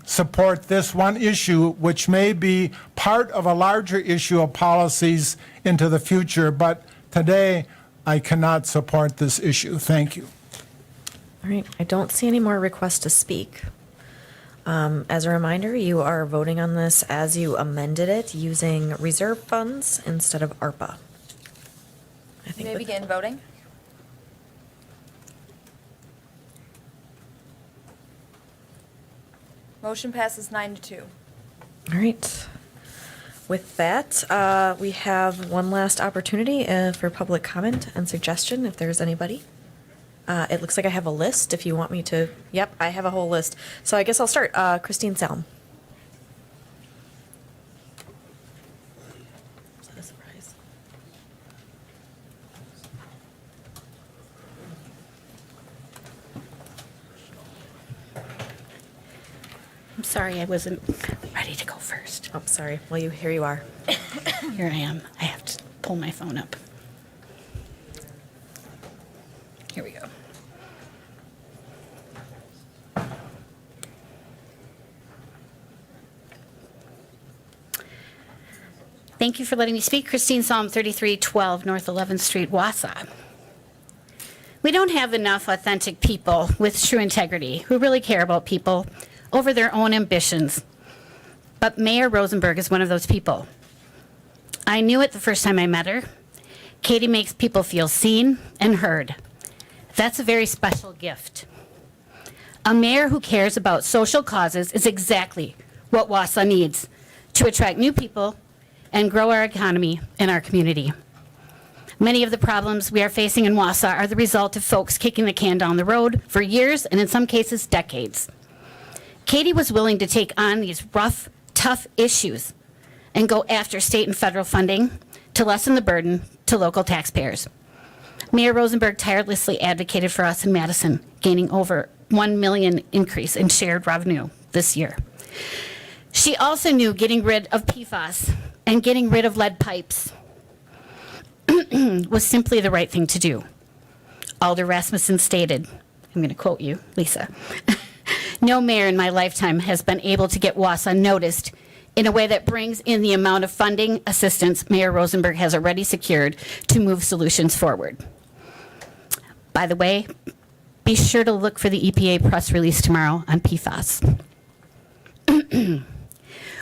support this one issue, which may be part of a larger issue of policies into the future. But today, I cannot support this issue. Thank you. All right, I don't see any more requests to speak. As a reminder, you are voting on this as you amended it using reserve funds instead of ARPA. You may begin voting. Motion passes 9-2. All right. With that, we have one last opportunity for public comment and suggestion, if there's anybody. It looks like I have a list if you want me to. Yep, I have a whole list. So I guess I'll start. Christine Salm. Is that a surprise? I'm sorry, I wasn't ready to go first. Oh, sorry. Well, here you are. Here I am. I have to pull my phone up. Here we go. Thank you for letting me speak. Christine Psalm 3312 North 11th Street, Wausau. We don't have enough authentic people with true integrity who really care about people over their own ambitions. But Mayor Rosenberg is one of those people. I knew it the first time I met her. Katie makes people feel seen and heard. That's a very special gift. A mayor who cares about social causes is exactly what Wausau needs to attract new people and grow our economy and our community. Many of the problems we are facing in Wausau are the result of folks kicking the can down the road for years and in some cases decades. Katie was willing to take on these rough, tough issues and go after state and federal funding to lessen the burden to local taxpayers. Mayor Rosenberg tirelessly advocated for us in Madison, gaining over $1 million increase in shared revenue this year. She also knew getting rid of PFAS and getting rid of lead pipes was simply the right thing to do. Alder Rasmussen stated, I'm going to quote you, Lisa, "No mayor in my lifetime has been able to get Wausau noticed in a way that brings in the amount of funding assistance Mayor Rosenberg has already secured to move solutions forward." By the way, be sure to look for the EPA press release tomorrow on PFAS.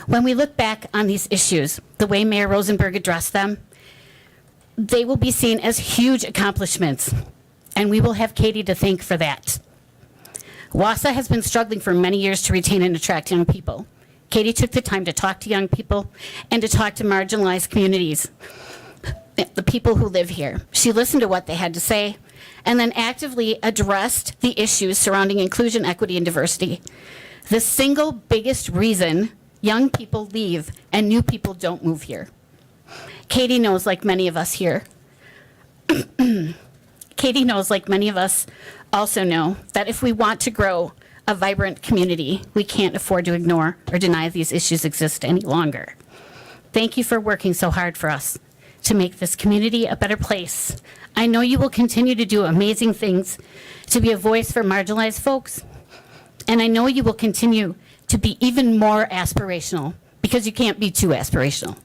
When we look back on these issues, the way Mayor Rosenberg addressed them, they will be seen as huge accomplishments, and we will have Katie to thank for that. Wausau has been struggling for many years to retain and attract young people. Katie took the time to talk to young people and to talk to marginalized communities the people who live here. She listened to what they had to say and then actively addressed the issues surrounding inclusion, equity, and diversity. The single biggest reason young people leave and new people don't move here. Katie knows, like many of us here, Katie knows, like many of us also know, that if we want to grow a vibrant community, we can't afford to ignore or deny these issues exist any longer. Thank you for working so hard for us to make this community a better place. I know you will continue to do amazing things to be a voice for marginalized folks, and I know you will continue to be even more aspirational, because you can't be too aspirational,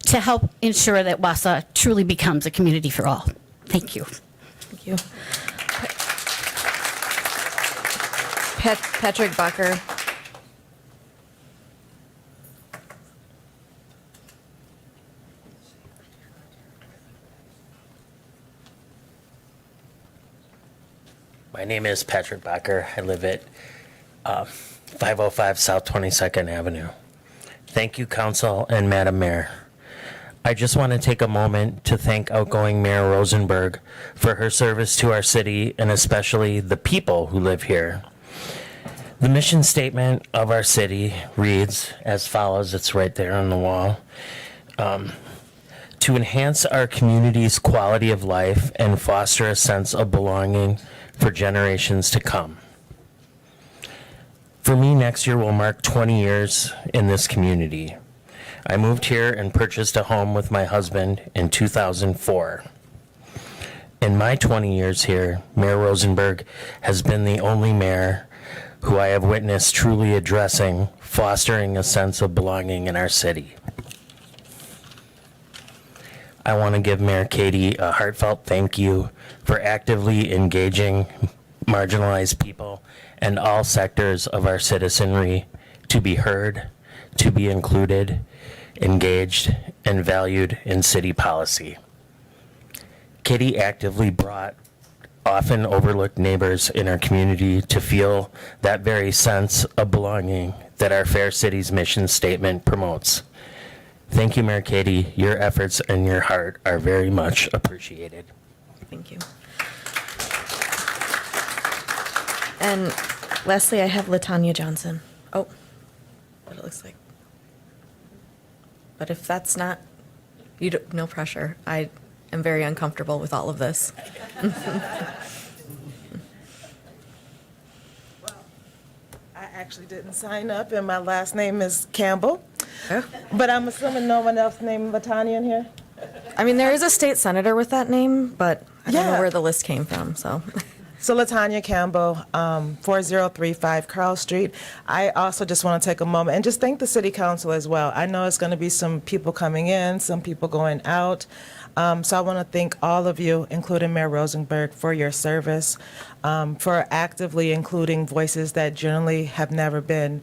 to help ensure that Wausau truly becomes a community for all. Thank you. Thank you. Patrick Bucker. My name is Patrick Bacher. I live at 505 South 22nd Avenue. Thank you, Council and Madam Mayor. I just want to take a moment to thank outgoing Mayor Rosenberg for her service to our city and especially the people who live here. The mission statement of our city reads as follows. It's right there on the wall. To enhance our community's quality of life and foster a sense of belonging for generations to come. For me, next year will mark 20 years in this community. I moved here and purchased a home with my husband in 2004. In my 20 years here, Mayor Rosenberg has been the only mayor who I have witnessed truly addressing, fostering a sense of belonging in our city. I want to give Mayor Katie a heartfelt thank you for actively engaging marginalized people and all sectors of our citizenry to be heard, to be included, engaged, and valued in city policy. Katie actively brought often overlooked neighbors in our community to feel that very sense of belonging that our Fair Cities mission statement promotes. Thank you, Mayor Katie. Your efforts and your heart are very much appreciated. Thank you. And lastly, I have LaTanya Johnson. Oh, what it looks like. But if that's not, no pressure. I am very uncomfortable with all of this. I actually didn't sign up, and my last name is Campbell. But I'm assuming no one else named Latanya in here? I mean, there is a state senator with that name, but I don't know Yeah. where the list came from, so. So Latanya Campbell, 4035 Carl Street. I also just want to take a moment and just thank the city council as well. I know it's going to be some people coming in, some people going out. So I want to thank all of you, including Mayor Rosenberg, for your service, for actively including voices that generally have never been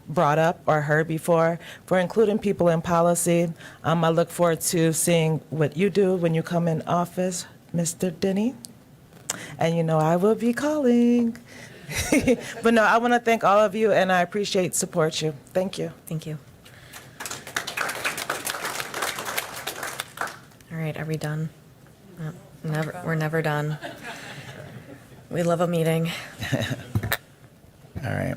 brought up or heard before, for including people in policy. I look forward to seeing what you do when you come in office, Mr. Denny. And you know I will be calling. But no, I want to thank all of you, and I appreciate support you. Thank you. Thank you. All right, are we done? No, never, we're never done. We love a meeting. All right.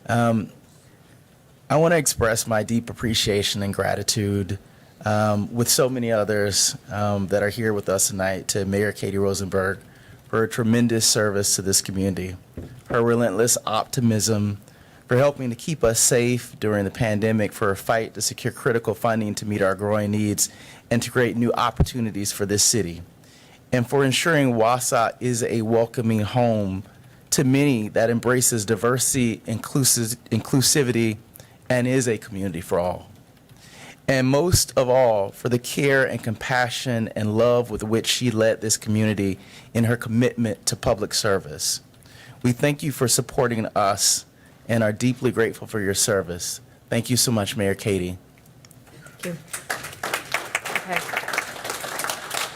I want to express my deep appreciation and gratitude with so many others that are here with us tonight to Mayor Katie Rosenberg for her tremendous service to this community, her relentless optimism for helping to keep us safe during the pandemic, for her fight to secure critical funding to meet our growing needs and to create new opportunities for this city, and for ensuring Wausau is a welcoming home to many that embraces diversity, inclusivity, and is a community for all. And most of all, for the care and compassion and love with which she led this community in her commitment to public service. We thank you for supporting us and are deeply grateful for your service. Thank you so much, Mayor Katie. Thank you. Okay.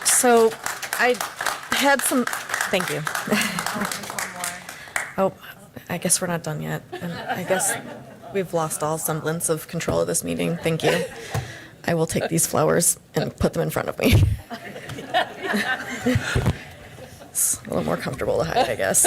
So I had some, thank you. Oh, I guess we're not done yet. And I guess we've lost all semblance of control of this meeting. Thank you. I will take these flowers and put them in front of me. It's a little more comfortable to hide, I guess.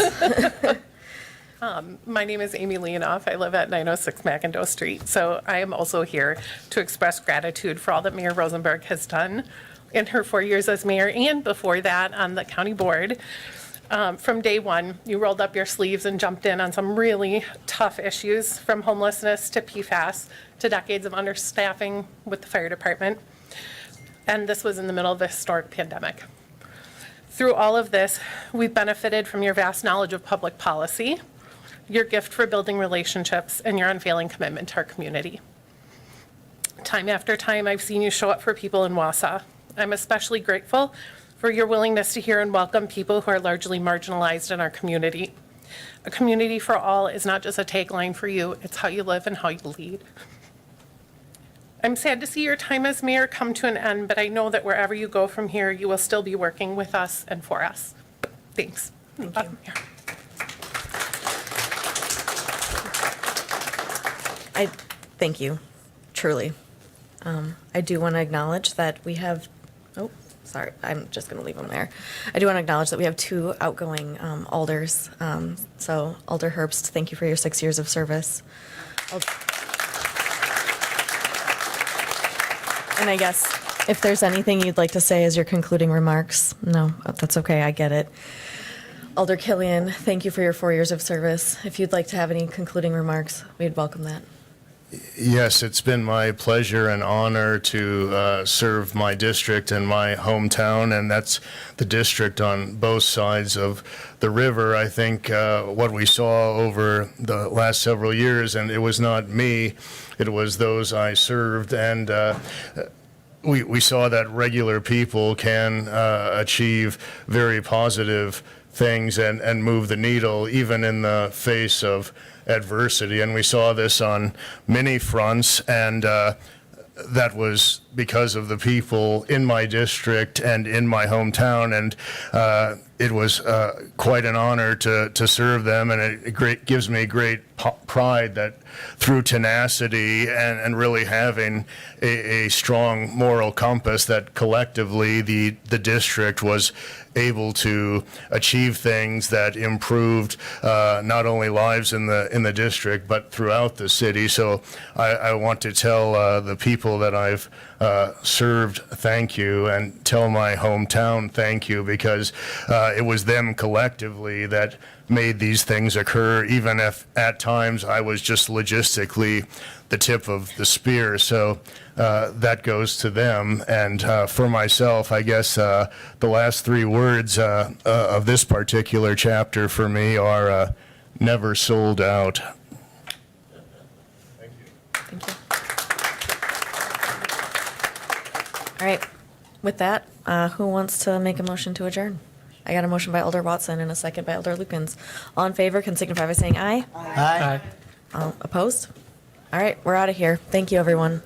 My name is Amy Leonoff. I live at 906 McIndoe Street. So I am also here to express gratitude for all that Mayor Rosenberg has done in her 4 years as mayor and before that on the county board. From day one, you rolled up your sleeves and jumped in on some really tough issues, from homelessness to PFAS to decades of understaffing with the fire department. And this was in the middle of a historic pandemic. Through all of this, we've benefited from your vast knowledge of public policy, your gift for building relationships, and your unfailing commitment to our community. Time after time, I've seen you show up for people in Wausau. I'm especially grateful for your willingness to hear and welcome people who are largely marginalized in our community. A community for all is not just a tagline for you, it's how you live and how you lead. I'm sad to see your time as mayor come to an end, but I know that wherever you go from here, you will still be working with us and for us. Thanks. Thank you. Thank you, truly. I do want to acknowledge that we have, sorry, I'm just going to leave them there. I do want to acknowledge that we have two outgoing alders. So Alder Herbst, thank you for your 6 years of service. And I guess if there's anything you'd like to say as your concluding remarks, no, that's okay, I get it. Alder Killian, thank you for your 4 years of service. If you'd like to have any concluding remarks, we'd welcome that. Yes, it's been my pleasure and honor to serve my district and my hometown, and that's the district on both sides of the river. I think what we saw over the last several years, and it was not me, it was those I served, and we saw that regular people can achieve very positive things and move the needle even in the face of adversity. And we saw this on many fronts, and that was because of the people in my district and in my hometown, and it was quite an honor to serve them, and it gives me great pride that through tenacity and really having a strong moral compass, that collectively the district was able to achieve things that improved not only lives in the district but throughout the city. So I want to tell the people that I've served thank you, and tell my hometown thank you, because it was them collectively that made these things occur, even if at times I was just logistically the tip of the spear. So that goes to them. And for myself, I guess the last three words of this particular chapter for me are never sold out. Thank you. All right. With that, who wants to make a motion to adjourn? I got a motion by Alder Watson and a second by Alder Lukens. All in favor can signify by saying aye. Aye. Opposed? All right, we're out of here. Thank you, everyone.